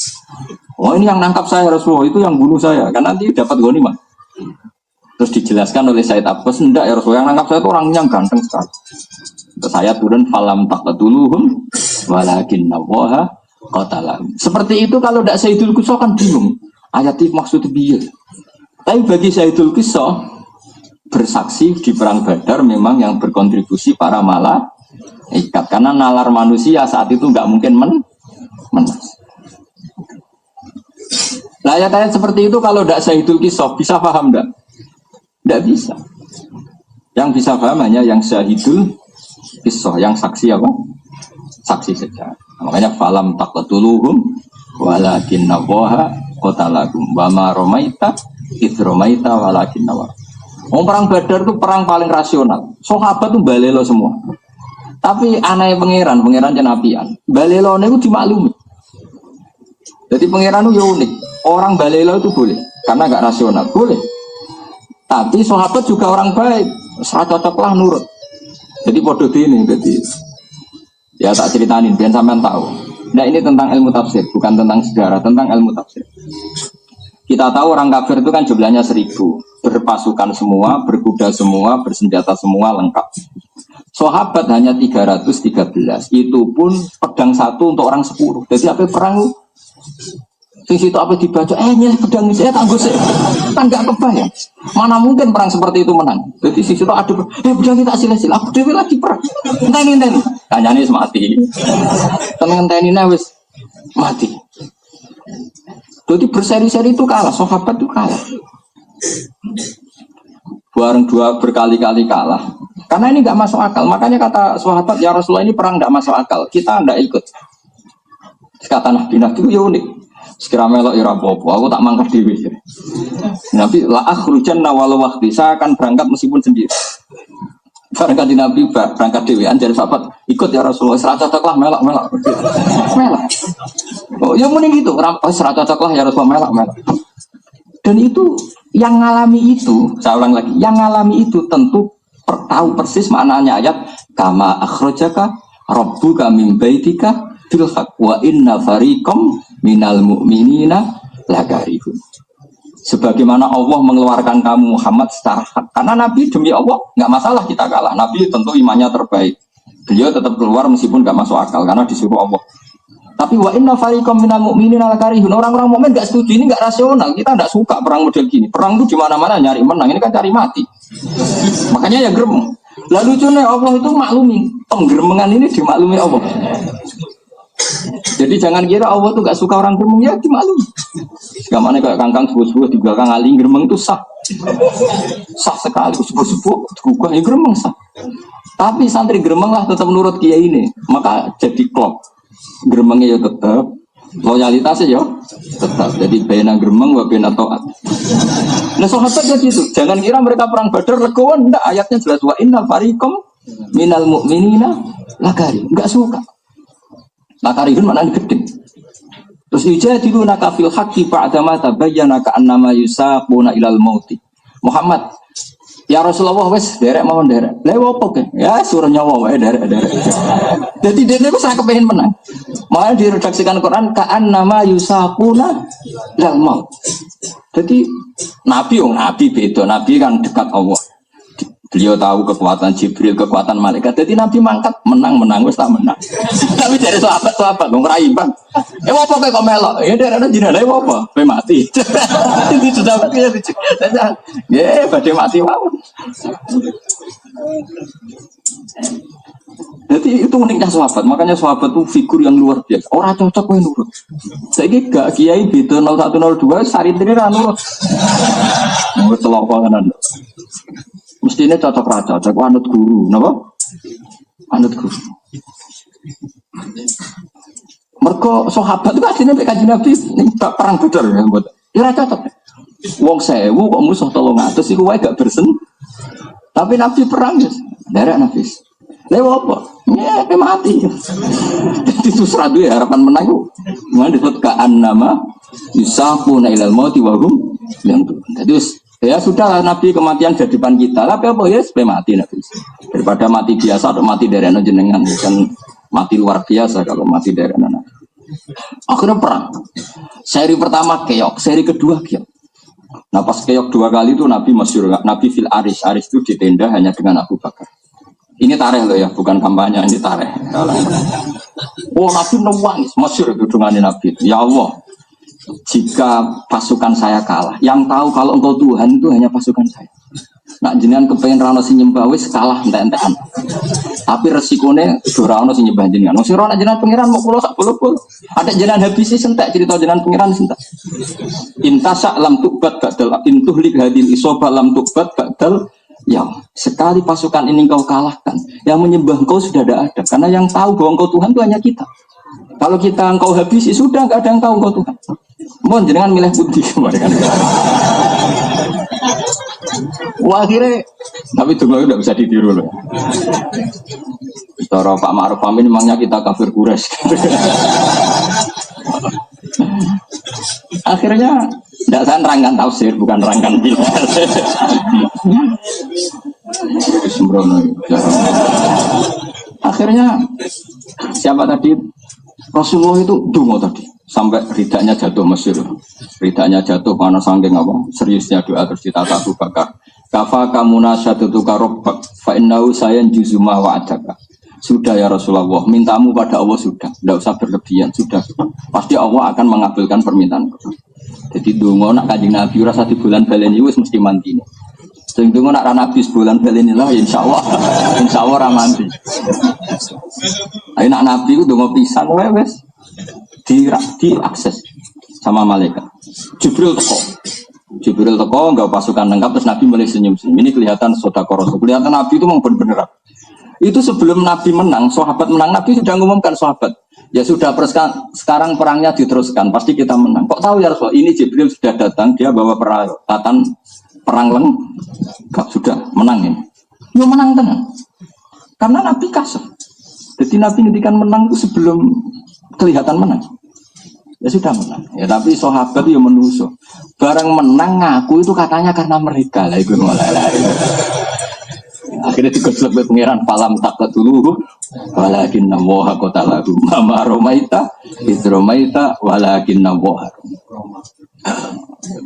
Oh ini yang nangkap saya Rasulullah, itu yang bunuh saya, kan nanti dapat ghanimah. Terus dijelaskan oleh Said Abbas, enggak ya Rasulullah, yang nangkap saya itu orang yang ganteng sekali. Terus saya turun falam taqtuluhum walakinna waha qatalahum. Seperti itu kalau tidak Sayyidul Qisah kan bingung. Ayat itu maksudnya biar. Tapi bagi Sayyidul Qisah bersaksi di perang Badar memang yang berkontribusi para malaikat, karena nalar manusia saat itu nggak mungkin menang. Nah ayat-ayat seperti itu kalau tidak Sayyidul Qisah bisa paham enggak? Tidak bisa. Yang bisa paham hanya yang Syahidul Qisah, yang saksi apa? Saksi saja. Makanya falam taqtuluhum walakinna waha qatalahum wa ma ramaita id ramaita walakinna wa. Perang Badar itu perang paling rasional. Sahabat tuh balelo semua. Tapi aneh pangeran jenapian. Balelo itu dimaklumi. Jadi pangeran itu unik. Orang balelo itu boleh karena nggak rasional, boleh. Tapi sahabat juga orang baik, cocoklah nurut. Jadi podo ini, jadi ya tak ceritain, biar sampean tahu. Nah ini tentang ilmu tafsir, bukan tentang sejarah, tentang ilmu tafsir. Kita tahu orang kafir itu kan jumlahnya 1000, berpasukan semua, berkuda semua, bersenjata semua lengkap. Sahabat hanya 313, itu pun pedang satu untuk orang 10. Jadi apa perang? Di situ apa dibaca? Nyelih pedang saya tangguh sih, kan nggak kebayang. Mana mungkin perang seperti itu menang? Jadi di situ ada, pedang kita sila-sila, aku dewi lagi perang. Enteni, tanya nih mati. Temen enteni wis mati. Jadi berseri-seri itu kalah, sahabat itu kalah. Bareng berkali-kali kalah. Karena ini nggak masuk akal. Makanya kata sahabat, ya Rasulullah ini perang nggak masuk akal. Kita nggak ikut. Kata Nabi itu ya unik. Sekira melok ya apa-apa, aku tak mangkat dewi. Nabi la akhrujanna walau wahdi, saya akan berangkat meskipun sendiri. Berangkat di Nabi berangkat dewi, anjir sahabat ikut ya Rasulullah, serata cocoklah melok. Oh ya mending gitu, serata cocoklah ya Rasulullah melok. Dan itu yang ngalami itu, saya ulang lagi, yang ngalami itu tentu tahu persis maknanya ayat kama akhrajaka rabbuka min baitika bil haqq wa inna fariqam minal mu'minina lakarihun. Sebagaimana Allah mengeluarkan kamu Muhammad secara hak. Karena Nabi demi Allah nggak masalah kita kalah. Nabi tentu imannya terbaik. Beliau tetap keluar meskipun nggak masuk akal karena disuruh Allah. Tapi wa inna fariqam minal mu'minina lakarihun. Orang-orang mukmin nggak setuju, ini nggak rasional. Kita nggak suka perang model gini. Perang itu di mana-mana nyari menang. Ini kan cari mati. Makanya ya gremeng. Lalu lucunya Allah itu maklumi. Penggeremengan ini dimaklumi Allah. Jadi jangan kira Allah tuh gak suka orang gremeng, ya dimaklumi. Segamane kayak kangkang sebuah-sebuah di belakang aling gremeng itu sah sekali, sebuah-sebuah digugah ya gremeng sah. Tapi santri gremeng lah tetap nurut kiai ini, maka jadi klop. Gremengnya ya tetap, loyalitasnya ya tetap. Jadi bena gremeng wa bena taat. Nah sahabat ya gitu. Jangan kira mereka perang Badar legowo, ndak, ayatnya jelas wa inna fariqam minal mu'minina lakari, enggak suka. Lakarihun maknanya gede. Terus yujadiluna kafil haqqi ba'da ma tabayyana ka'annama yusaquna ilal mauti. Muhammad, ya Rasulullah wes derek mawon derek. Lha opo ke? Ya suruh nyawa wae derek. Jadi dene wis sak kepengin menang. Malah diredaksikan Quran ka'annama yusaquna ilal maut. Jadi nabi beda, nabi kan dekat Allah. Beliau tahu kekuatan Jibril, kekuatan malaikat. Jadi Nabi mangkat, menang, wis tak menang. Tapi dari sahabat, dong raiban. Apa kayak kok melok? Ya dari ada jinak, apa? Mati. Itu sudah mati ya. Ya, badai mati wow. Jadi itu uniknya sahabat. Makanya sahabat itu figur yang luar biasa. Orang cocok kowe nurut. Saiki gak kiai beda 0102 sarintine ra nurut. Mau telok panganan. Mestine cocok ra cocok anut guru, napa? Anut guru. Mergo sahabat itu asline mek Kanjeng Nabi ning perang Badar ya mbot. Ya ra cocok. Wong 1000 kok musuh 300 iku wae gak bersen. Tapi Nabi perang ya. Derek Nabi. Lewat apa? Ya, mati. Itu seradu ya harapan menang itu. Mana disebut kaan nama Yusafuna ilal mauti wahum yang tuh. Jadi ya sudah Nabi kematian di depan kita. Tapi apa ya supaya mati Nabi. Daripada mati biasa atau mati dari anak jenengan bukan mati luar biasa kalau mati dari anak. Akhirnya perang. Seri pertama keok, seri kedua keok. Nah pas keok 2 kali itu Nabi masyhur, Nabi fil aris itu di tenda hanya dengan Abu Bakar. Ini tareh loh ya, bukan kampanye, ini tareh. Oh Nabi nangis, masyhur itu dengan Nabi. Ya Allah, jika pasukan saya kalah, yang tahu kalau engkau Tuhan itu hanya pasukan saya. Nak jenengan kepengen rano sing nyembah wis kalah entek-entekan. Tapi resikonya ora ono sing nyembah jenengan. Wong sira nak jenengan pangeran mau kula sak bolo-bolo. Ada jenengan habisi sentek cerita jenengan pangeran sentek. Intasa lam tubat badal intuhlik hadil isoba lam tubat badal. Ya, sekali pasukan ini kau kalahkan, yang menyembah engkau sudah tidak ada. Karena yang tahu bahwa engkau Tuhan itu hanya kita. Kalau kita engkau habisi, sudah nggak ada yang tahu engkau Tuhan. Mohon jangan milih putih kemarin. Wah akhirnya, tapi itu nggak bisa ditiru loh. Cara Pak Ma'ruf Amin memangnya kita kafir Quraisy. Akhirnya tidak saya nerangkan tafsir, bukan nerangkan film. Akhirnya siapa tadi? Rasulullah itu dungo tadi sampai ridanya jatuh Mesir. Ridanya jatuh karena saking apa? Seriusnya doa terus ditata Abu Bakar. Kafa kamuna syatutuka rabbak fa innahu sayan juzuma wa'adaka. Sudah ya Rasulullah, mintamu pada Allah sudah, tidak usah berlebihan, sudah. Pasti Allah akan mengabulkan permintaanku. Jadi dungo nak Kanjeng Nabi rasa di bulan baleni wis mesti mandi. Sing dungo nak Nabi bulan baleni lah insyaallah ra mandi. Ayo nak Nabi ku dungo pisan wae wis diakses sama malaikat. Jibril teko enggak pasukan lengkap terus Nabi mulai senyum-senyum. Ini kelihatan sedekah Rasul. Kelihatan Nabi itu memang benar-benar. Itu sebelum Nabi menang, sahabat menang, Nabi sudah mengumumkan sahabat. Ya sudah sekarang perangnya diteruskan, pasti kita menang. Kok tahu ya Rasul? Ini Jibril sudah datang, dia bawa peralatan perang lengkap, sudah menang ini. Ya menang tenang. Karena Nabi kasar. Jadi Nabi ngendikan menang itu sebelum kelihatan menang. Ya sudah menang. Ya tapi sahabat itu ya menuso. Barang menang ngaku itu katanya karena mereka lah itu mulai. Akhirnya digosok oleh pangeran falam takat dulu walakin nawaha kota lagu mama romaita hidromaita walakin nawaha.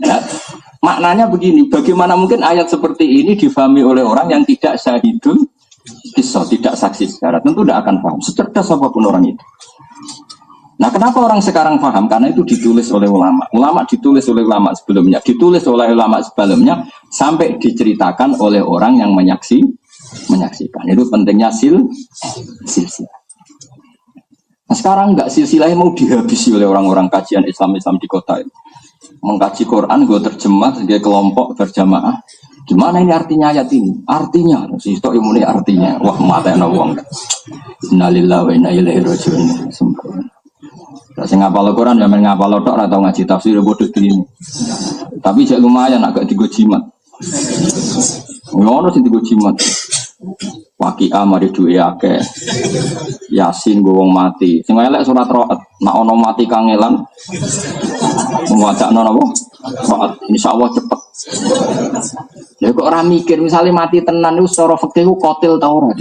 Ya, maknanya begini, bagaimana mungkin ayat seperti ini difahami oleh orang yang tidak syahidun kisah, tidak saksi sejarah, tentu tidak akan paham secerdas apapun orang itu. Nah kenapa orang sekarang paham? Karena itu ditulis oleh ulama. Ulama ditulis oleh ulama sebelumnya, ditulis oleh ulama sebelumnya, sampai diceritakan oleh orang yang menyaksikan. Itu pentingnya silsilah. Nah sekarang enggak, silsilahnya mau dihabisi oleh orang-orang kajian Islam di kota ini. Mengkaji Quran, gue terjemah sebagai kelompok berjamaah. Gimana ini artinya ayat ini? Artinya, itu imuni artinya. Wah matanya wong. Innalillahi wa inna ilaihi raji'un. Sempurna. Saya ngapal Quran, ya main ngapal tok atau ngaji tafsir bodoh gini. Tapi jadi lumayan agak digo jimat. Ngono sih digo jimat. Waqi'ah mari duwe akeh. Yasin go wong mati. Sing elek surat Ra'd, nek ana mati kangelan ngwacakno napa? Ra'd insyaallah cepet. Ya kok ora mikir misale mati tenan iku secara fikih ku qatil ta ora.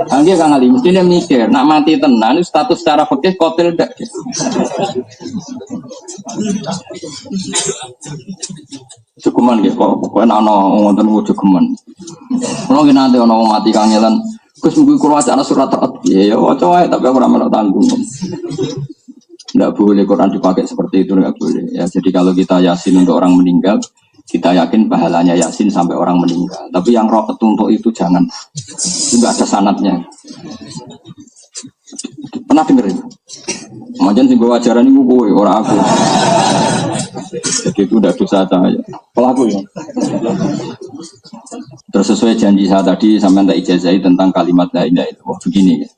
Angge Kang Ali mesti dia mikir, nak mati tenan itu status secara fikih qatil ndak. Cukuman nggih kok pokoke ana wonten cukuman. Kalau nanti ana wong mati kangelan, Gus mungkin kula wacana surat Ra'd. Ya waca wae tapi ora melok tanggung. Ndak boleh Quran dipakai seperti itu, nggak boleh. Ya jadi kalau kita yasin untuk orang meninggal, Kita yakin pahalanya Yasin sampai orang meninggal. Tapi yang roh ketuntuk itu jangan. Itu nggak ada sanatnya. Pernah denger itu? Macam sih bawa ajaran itu gue, orang aku. Jadi itu udah dosa saya. Pelaku ya. Terus sesuai janji saya tadi sampai tak ijazahi tentang kalimat la ilaha illallah. Begini ya.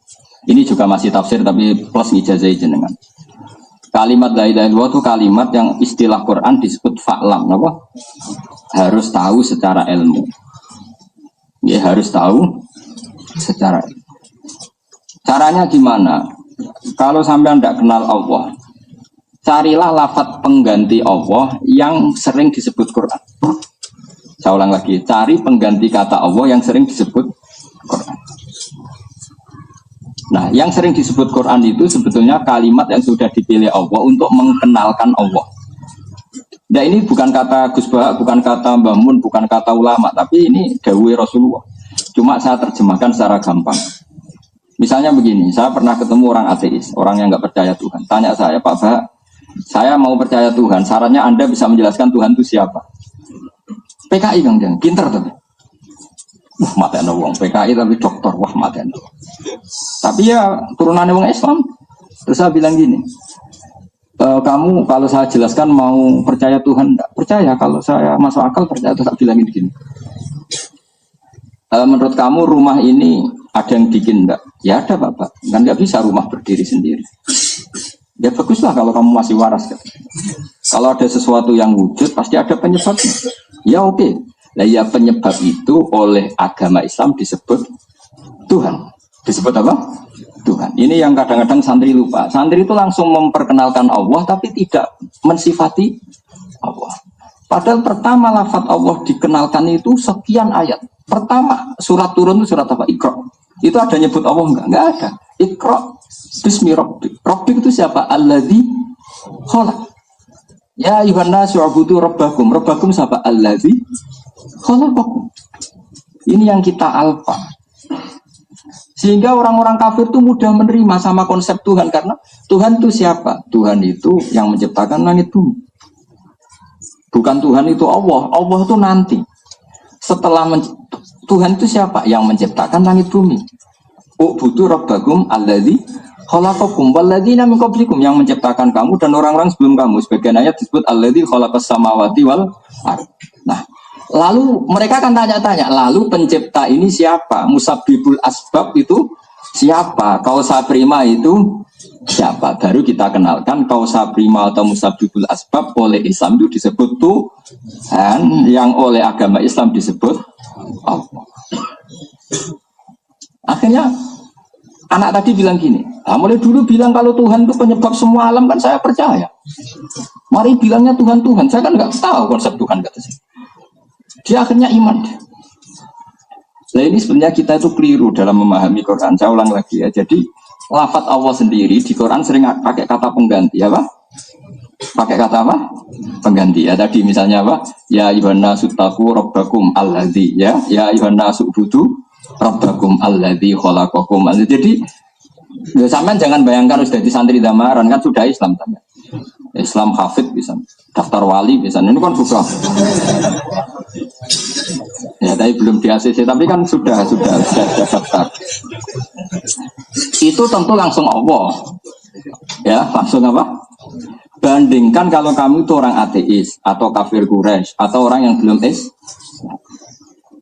Ini juga masih tafsir tapi plus ijazahi jenengan. Kalimat la ilaha illallah itu kalimat yang istilah Quran disebut fa'lam, apa? Harus tahu secara ilmu. Ya harus tahu secara ilmu. Caranya gimana? Kalau sampai tidak kenal Allah, carilah lafaz pengganti Allah yang sering disebut Quran. Saya ulang lagi, cari pengganti kata Allah yang sering disebut Quran. Nah, yang sering disebut Quran itu sebetulnya kalimat yang sudah dipilih Allah untuk mengenalkan Allah. Nah, ini bukan kata Gus Bah, bukan kata Mbah Mun, bukan kata ulama, tapi ini dawuh Rasulullah. Cuma saya terjemahkan secara gampang. Misalnya begini, saya pernah ketemu orang ateis, orang yang nggak percaya Tuhan. Tanya saya, Pak Bah, saya mau percaya Tuhan, syaratnya Anda bisa menjelaskan Tuhan itu siapa? PKI Kang Jeng, pinter tapi. Wah, mateni wong PKI tapi dokter, wah mateni. Tapi ya turunannya wong Islam. Terus saya bilang gini, kamu kalau saya jelaskan mau percaya Tuhan enggak? Percaya, kalau saya masuk akal percaya. Terus saya bilangin gini. Menurut kamu rumah ini ada yang bikin enggak? Ya ada Bapak, kan nggak bisa rumah berdiri sendiri. Ya baguslah kalau kamu masih waras. Kan? Kalau ada sesuatu yang wujud pasti ada penyebabnya. Ya oke. Nah ya penyebab itu oleh agama Islam disebut Tuhan. Disebut apa? Tuhan. Ini yang kadang-kadang santri lupa. Santri itu langsung memperkenalkan Allah tapi tidak mensifati Allah. Padahal pertama lafaz Allah dikenalkan itu sekian ayat. Pertama surat turun itu surat apa? Iqra. Itu ada nyebut Allah enggak? Enggak ada. Iqra bismi rabbik. Rabbik itu siapa? Alladzi khalaq. Ya ayuhan nasu ubudu rabbakum. Rabbakum siapa? Alladzi khalaqakum. Ini yang kita alfa. Sehingga orang-orang kafir itu mudah menerima sama konsep Tuhan karena Tuhan itu siapa? Tuhan itu yang menciptakan langit bumi. Bukan Tuhan itu Allah. Allah itu nanti. Setelah Tuhan itu siapa? Yang menciptakan langit bumi. U'budu rabbakum alladzi khalaqakum walladzina min qablikum, yang menciptakan kamu dan orang-orang sebelum kamu. Sebagian ayat disebut alladzi khalaqas samawati wal ardh. Nah, lalu mereka akan tanya-tanya, lalu pencipta ini siapa? Musabbibul asbab itu siapa? Kausa prima itu siapa? Baru kita kenalkan kausa prima atau musabbibul asbab oleh Islam itu disebut Tuhan, yang oleh agama Islam disebut Allah. Akhirnya anak tadi bilang gini, mulai dulu bilang kalau Tuhan itu penyebab semua alam kan saya percaya. Mari bilangnya Tuhan, saya kan nggak tahu konsep Tuhan kata saya. Dia akhirnya iman. Nah ini sebenarnya kita itu keliru dalam memahami Quran. Saya ulang lagi ya. Jadi lafaz Allah sendiri di Quran sering pakai kata pengganti, apa? Pakai kata apa? Pengganti. Ya tadi misalnya apa? Ya ayyuhanna suttaku rabbakum alladzi, ya. Ya ayyuhanna su'budu rabbakum alladzi khalaqakum. Jadi ya, sampean jangan bayangkan sudah di santri damaran kan sudah Islam tanya. Islam hafid bisa, daftar wali bisa. Ini kan sudah. Ya, tapi belum di ACC, tapi kan sudah daftar. Itu tentu langsung Allah. Ya, langsung apa? Bandingkan kalau kamu itu orang ateis atau kafir Quraisy atau orang yang belum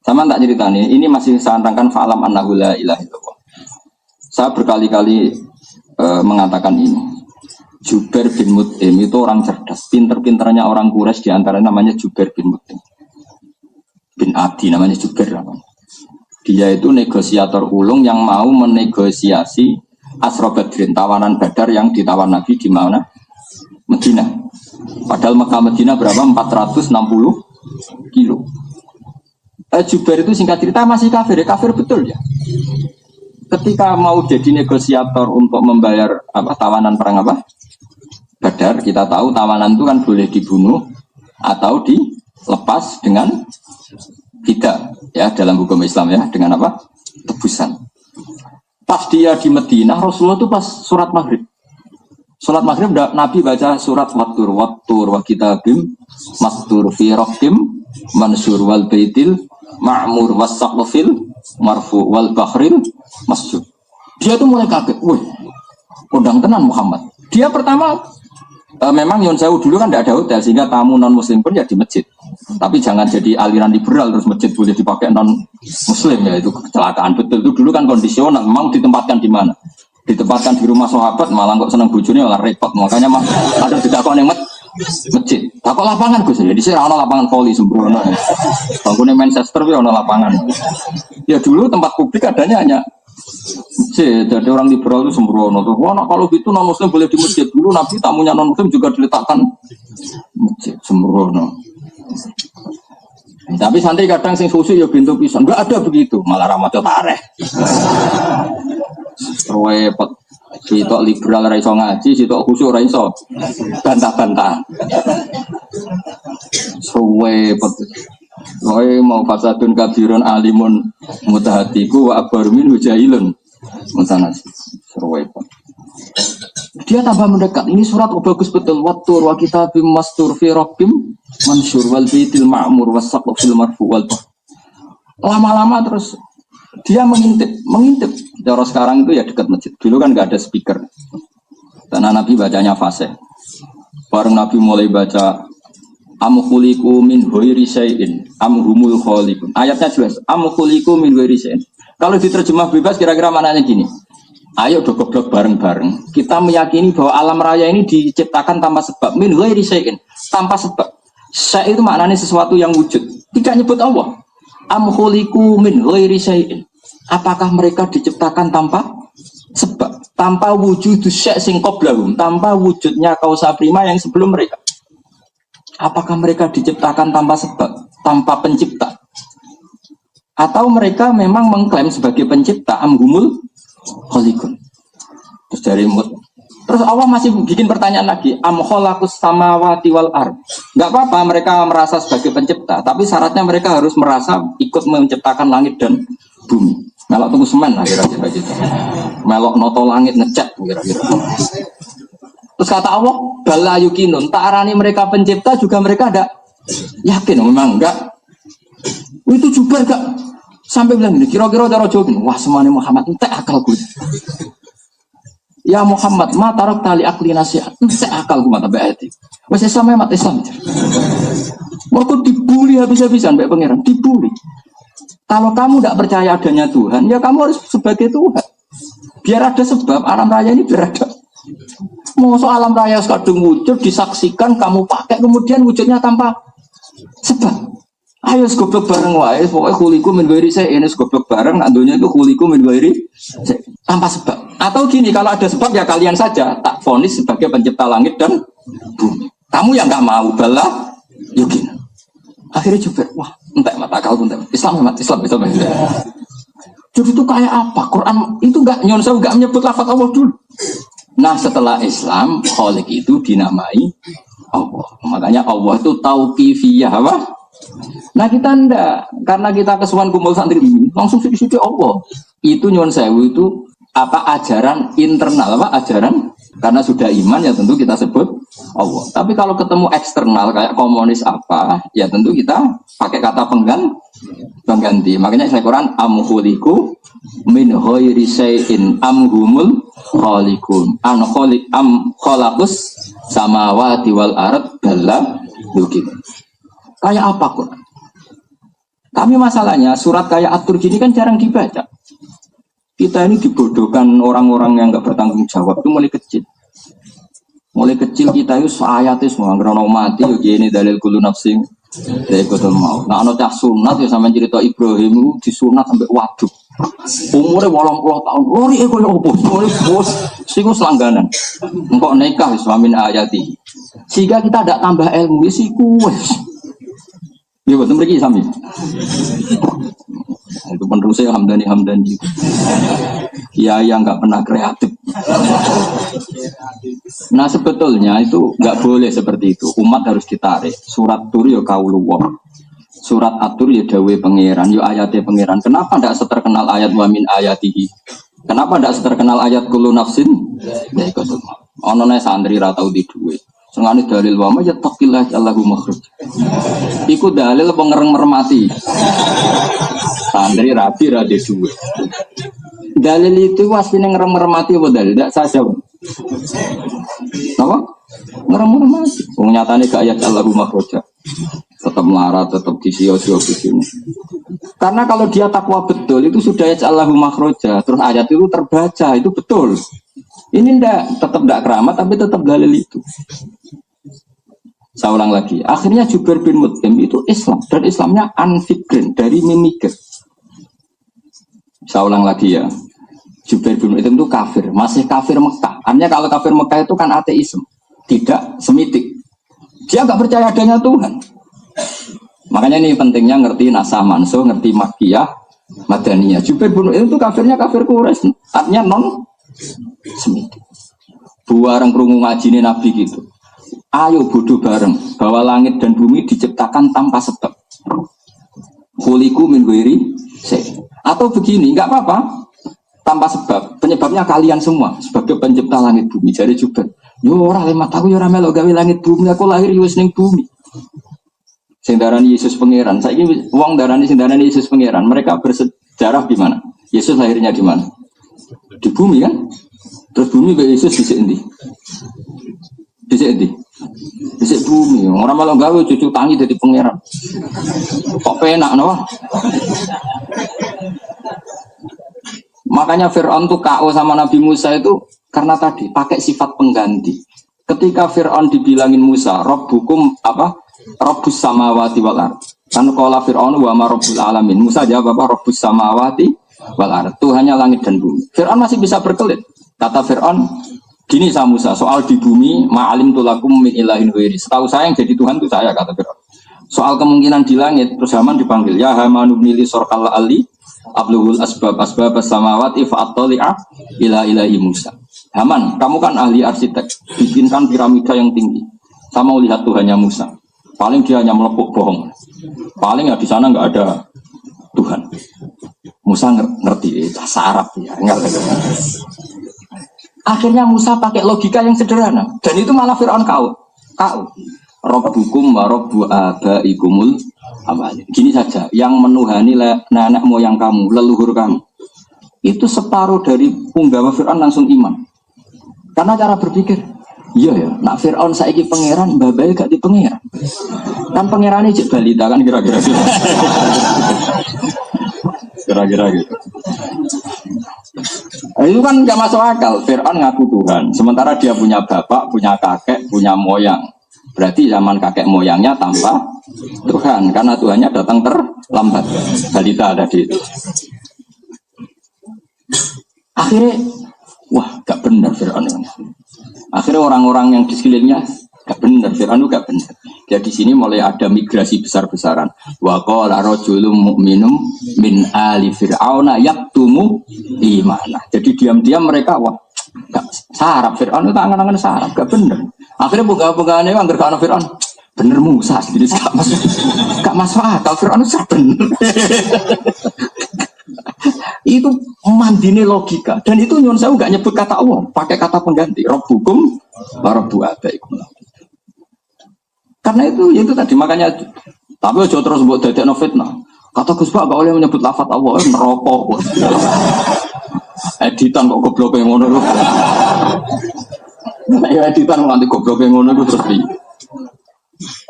sama tak cerita nih, ini masih saya terangkan fa'alam annahu la ilaha illallah. Saya berkali-kali mengatakan ini. Jubair bin Mut'im itu orang cerdas, pinter-pinternya orang Quraisy diantaranya namanya Jubair bin Mut'im. Bin Adi namanya Jubair. Dia itu negosiator ulung yang mau menegosiasi Asra Badrin, tawanan Badar yang ditawan Nabi di mana? Medina. Padahal Mekah Medina berapa? 460 kilo. Jubair itu singkat cerita masih kafir, ya kafir betul ya. Ketika mau jadi negosiator untuk membayar apa tawanan perang apa? Badar, kita tahu tawanan itu kan boleh dibunuh atau dilepas dengan tidak ya dalam hukum Islam ya, dengan apa? Tebusan. Pas dia di Madinah, Rasulullah itu pas surat maghrib. Surat maghrib Nabi baca surat wattur wa kitabim mastur fi raqqim mansur wal baitil ma'mur was-saqfil marfu wal bahril masjud. Dia tuh mulai kaget, wih, kondang tenan Muhammad. Dia pertama memang Nyon Sewu dulu kan tidak ada hotel sehingga tamu non muslim pun ya di masjid. Tapi jangan jadi aliran liberal terus masjid boleh dipakai non muslim ya, itu kecelakaan betul. Itu dulu kan kondisional, mau ditempatkan di mana? Ditempatkan di rumah sahabat malah kok seneng bojone malah repot. Makanya mah ada didakon yang masjid. Takut lapangan Gus. Jadi sih ana lapangan voli sembrono. Bangunnya Manchester ya ana lapangan. Ya dulu tempat publik adanya hanya masjid. Jadi orang liberal itu sembrono tuh. Wah, kalau gitu non muslim boleh di masjid. Dulu Nabi tamunya non muslim juga diletakkan masjid, sembrono. Tapi santri kadang sing susu ya pintu pisan. Enggak ada begitu, malah ramadhan tareh. Repot. Sitok liberal ra iso ngaji, sitok khusyuk ra iso bantah-bantah. Repot. Kowe mau fasadun kabirun alimun mutahatiku wa abarmin hujailun. Mutanas. Repot. Dia tambah mendekat. Ini surat bagus betul. Wattur wa kitabim mastur fi rabbim mansur wal baitil ma'mur was saqfil marfu wal bah. Lama-lama terus dia mengintip. Cara sekarang itu ya dekat masjid. Dulu kan nggak ada speaker. Karena Nabi bacanya fasih. Bareng Nabi mulai baca am khuliqu min ghairi syai'in am humul khaliqun. Ayatnya jelas. Am khuliqu min ghairi syai'in. Kalau diterjemah bebas kira-kira maknanya gini. Ayo do goblok bareng-bareng. Kita meyakini bahwa alam raya ini diciptakan tanpa sebab. Min ghairi syai'in, tanpa sebab. Syai' itu maknanya sesuatu yang wujud. Tidak nyebut Allah. Am khuliqu min ghairi syai'in. Apakah mereka diciptakan tanpa sebab? Tanpa wujud syai' sing qablahum, tanpa wujudnya kausa prima yang sebelum mereka. Apakah mereka diciptakan tanpa sebab, tanpa pencipta? Atau mereka memang mengklaim sebagai pencipta, amhumul khaliqun. Terus Allah masih bikin pertanyaan lagi, am khalaqus samawati wal ard. Enggak apa-apa mereka merasa sebagai pencipta, tapi syaratnya mereka harus merasa ikut menciptakan langit dan bumi. Melok tunggu semen lah kira-kira gitu. Melok noto langit ngecat kira-kira. Terus kata Allah, bala yukinun, tak arani mereka pencipta juga mereka ada yakin, memang enggak. Itu juga enggak. Sampai bilang gini, kira-kira cara jawabin, wah semuanya Muhammad, entek akal gue. Ya Muhammad, ma tarak tali akli nasihat, entek akal gue mata berarti. Wes sama mata Islam. Waktu dibully habis-habisan mbak pangeran, dibully. Kalau kamu tidak percaya adanya Tuhan, ya kamu harus sebagai Tuhan. Biar ada sebab, alam raya ini biar ada. Mau soal alam raya sekadung wujud, disaksikan, kamu pakai, kemudian wujudnya tanpa sebab. Ayo goblok bareng wae, pokoknya kuliku min ghairi syai'in, goblok bareng, nandunya itu kuliku min ghairi tanpa sebab. Atau gini, kalau ada sebab ya kalian saja tak vonis sebagai pencipta langit dan bumi. Kamu yang nggak mau bala, yukin. Akhirnya juga, wah, entek mata akal pun Islam. Jadi itu kayak apa? Quran itu nggak Nyon Sewu nggak menyebut lafaz Allah dulu. Nah setelah Islam, Khaliq itu dinamai Allah. Makanya Allah itu tauqifiyah apa? Nah kita enggak, karena kita kesuwan kumpul santri ini langsung sedikit Allah. Itu Nyon Sewu itu apa ajaran internal apa ajaran? Karena sudah iman ya tentu kita sebut Allah. Tapi kalau ketemu eksternal kayak komunis apa, ya tentu kita pakai kata pengganti. Makanya saya Quran am khuliqu min ghairi syai'in am humul khaliqun. An khaliq am khalaqus samawati wal ard balla yukin. Kayak apa Quran? Tapi masalahnya surat kayak At-Tur ini kan jarang dibaca. Kita ini dibodohkan orang-orang yang nggak bertanggung jawab itu mulai kecil. Mulai kecil kita itu ayatnya semua ngerono mati yo gini dalil kullu nafsin dari kotor mau. Nah ana cah sunat ya sampean cerita Ibrahim itu disunat sampai waduk. Umure 80 tahun. Lori e koyo opo? Bos sing langganan. Engko nikah islamin ayati. Sehingga kita tidak tambah ilmu wis iku wis. Ya betul mriki sami. Itu penerusnya Hamdani ya yang nggak pernah kreatif. Nah sebetulnya itu nggak boleh seperti itu. Umat harus ditarik. Surat Tur ya kauluwah, surat At-Tur ya dawe pangeran, ya ayatnya pangeran. Kenapa tidak seterkenal ayat wa min ayatihi? Kenapa tidak seterkenal ayat kullu nafsin? Ya ikut ono nek santri ra tau di duwe. Sengane dalil wa ma yattaqillah Allahu makhraj. Iku dalil apa ngereng mermati. Santri rapi ra de duwe. Dalil itu asline ngereng mermati apa dalil? Tidak saja. Apa? Ngereng mermati. Wong nyatane gak ayat Allahu makhraj. Tetap melarat, tetap disio-sio begini. Karena kalau dia takwa betul itu sudah ayat Allahu makhraja, terus ayat itu terbaca, itu betul. Ini tetap tidak keramat tapi tetap dalil itu. Saya ulang lagi, akhirnya Jubair bin Mut'im itu Islam dan Islamnya anfikrin dari mimikir. Saya ulang lagi ya, Jubair bin Mut'im itu kafir, masih kafir Mekah. Artinya kalau kafir Mekah itu kan ateisme, tidak semitik. Dia nggak percaya adanya Tuhan. Makanya ini pentingnya ngerti nasah mansuh, ngerti makiyah, madaniyah. Jubair bin Mut'im itu kafirnya kafir Quraisy, artinya non semitik. Buareng krungu ngajine Nabi gitu. Ayo bodoh bareng bahwa langit dan bumi diciptakan tanpa sebab. Khuliqu min ghairi syai'. Atau begini, enggak apa-apa. Tanpa sebab. Penyebabnya kalian semua sebagai pencipta langit bumi. Jare Jubair, yo ora lemat aku yo ora melok gawe langit bumi, aku lahir yo wis ning bumi. Sing darani Yesus pangeran. Saiki wong darani sing darani Yesus pangeran. Mereka bersejarah di mana? Yesus lahirnya di mana? Di bumi kan? Terus bumi ke Yesus dhisik endi? Dhisik endi? Dhisik bumi. Ora malah gawe cucu tangi dadi pangeran. Kok penak no? Makanya Fir'aun tuh KO sama Nabi Musa itu karena tadi pakai sifat pengganti. Ketika Fir'aun dibilangin Musa, Rabbukum apa? Rabbus samawati wal ard. Kan qala Fir'aun wa ma rabbul alamin. Musa jawab apa? Rabbus samawati wal ard. Tuhannya langit dan bumi. Fir'aun masih bisa berkelit. Kata Fir'aun, gini sama Musa, soal di bumi ma'alim tulakum min ilahin ghairi. Setahu saya yang jadi Tuhan itu saya, kata Fir'aun. Soal kemungkinan di langit, terus Haman dipanggil, ya Haman ibnili sorqal ali abluhul asbab samawati fa'attali'a ila ilahi Musa. Haman, kamu kan ahli arsitek, bikinkan piramida yang tinggi. Saya mau lihat Tuhannya Musa. Paling dia hanya melepuk bohong. Paling ya di sana nggak ada Tuhan. Musa ngerti, bahasa Arab ya. Akhirnya Musa pakai logika yang sederhana. Dan itu malah Fir'aun kau. Rabbukum wa rabbu abaikumul awalin. Gini saja, yang menuhani nenek moyang kamu, leluhur kamu. Itu separuh dari punggawa Fir'aun langsung iman. Karena cara berpikir, iya ya, nak Fir'aun saiki pangeran, babai gak di pangeran. Kan pangerannya cek balita kan kira-kira gitu. Kira-kira gitu. Itu kan gak masuk akal. Fir'aun ngaku Tuhan, sementara dia punya bapak, punya kakek, punya moyang. Berarti zaman kakek moyangnya tanpa Tuhan, karena Tuhannya datang terlambat. Balita ada di itu. Akhirnya, wah gak benar Fir'aun ini. Akhirnya orang-orang yang di sekelilingnya gak benar, Fir'aun gak benar. Jadi di sini mulai ada migrasi besar-besaran. Wa qala rajulun mu'minum min ali fir'auna yaktumu imana. Jadi diam-diam mereka wah gak sarap Fir'aun itu angan-angan sarap, gak benar. Akhirnya buka-bukaannya anggar kana Fir'aun bener Musa jadi gak masuk akal Fir'aun itu bener. Itu mandine logika dan itu nyuwun sewu gak nyebut kata Allah, pakai kata pengganti Rabbukum wa rabbu abaikum. Karena itu tadi makanya tapi aja terus mbok dadekno fitnah. Kata Gus Pak gak boleh menyebut lafaz Allah neraka. Editan kok goblok yang ngono lho. Ya editan nganti goblok yang ngono itu terus piye.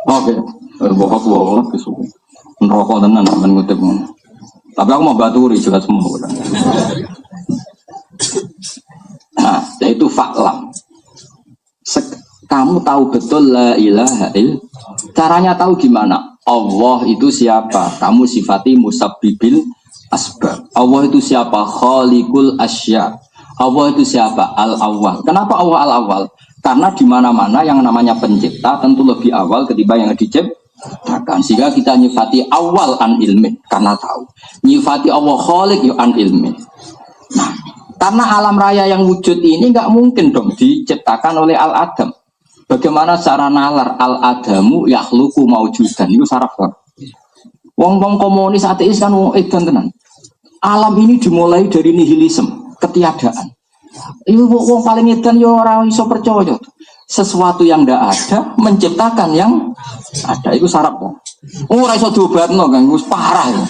Oke, bohong kesuwen. Neraka tenan men ngutip ngono. Tapi aku mau baturi juga semua. Nah, yaitu faklam. Kamu tahu betul la ilaha illallah. Caranya tahu gimana? Allah itu siapa? Kamu sifati musabbibil asbab. Allah itu siapa? Khaliqul asya. Allah itu siapa? Al-awwal. Kenapa Allah al-awwal? Karena di mana-mana yang namanya pencipta tentu lebih awal ketimbang yang diciptakan. Sehingga kita nyifati awal an ilmin karena tahu. Nyifati Allah khaliq ya an ilmin. Nah, karena alam raya yang wujud ini nggak mungkin dong diciptakan oleh al-adam. Bagaimana cara nalar al-adamu yakhluqu maujudan itu saraf kan. Wong-wong komunis ateis kan wong edan tenan. Alam ini dimulai dari nihilisme, ketiadaan. Itu wong paling edan yo ora iso percaya. sesuatu yang tidak ada menciptakan yang ada. Itu syarat kan. Ora iso diobatno kan, wis parah. Ya.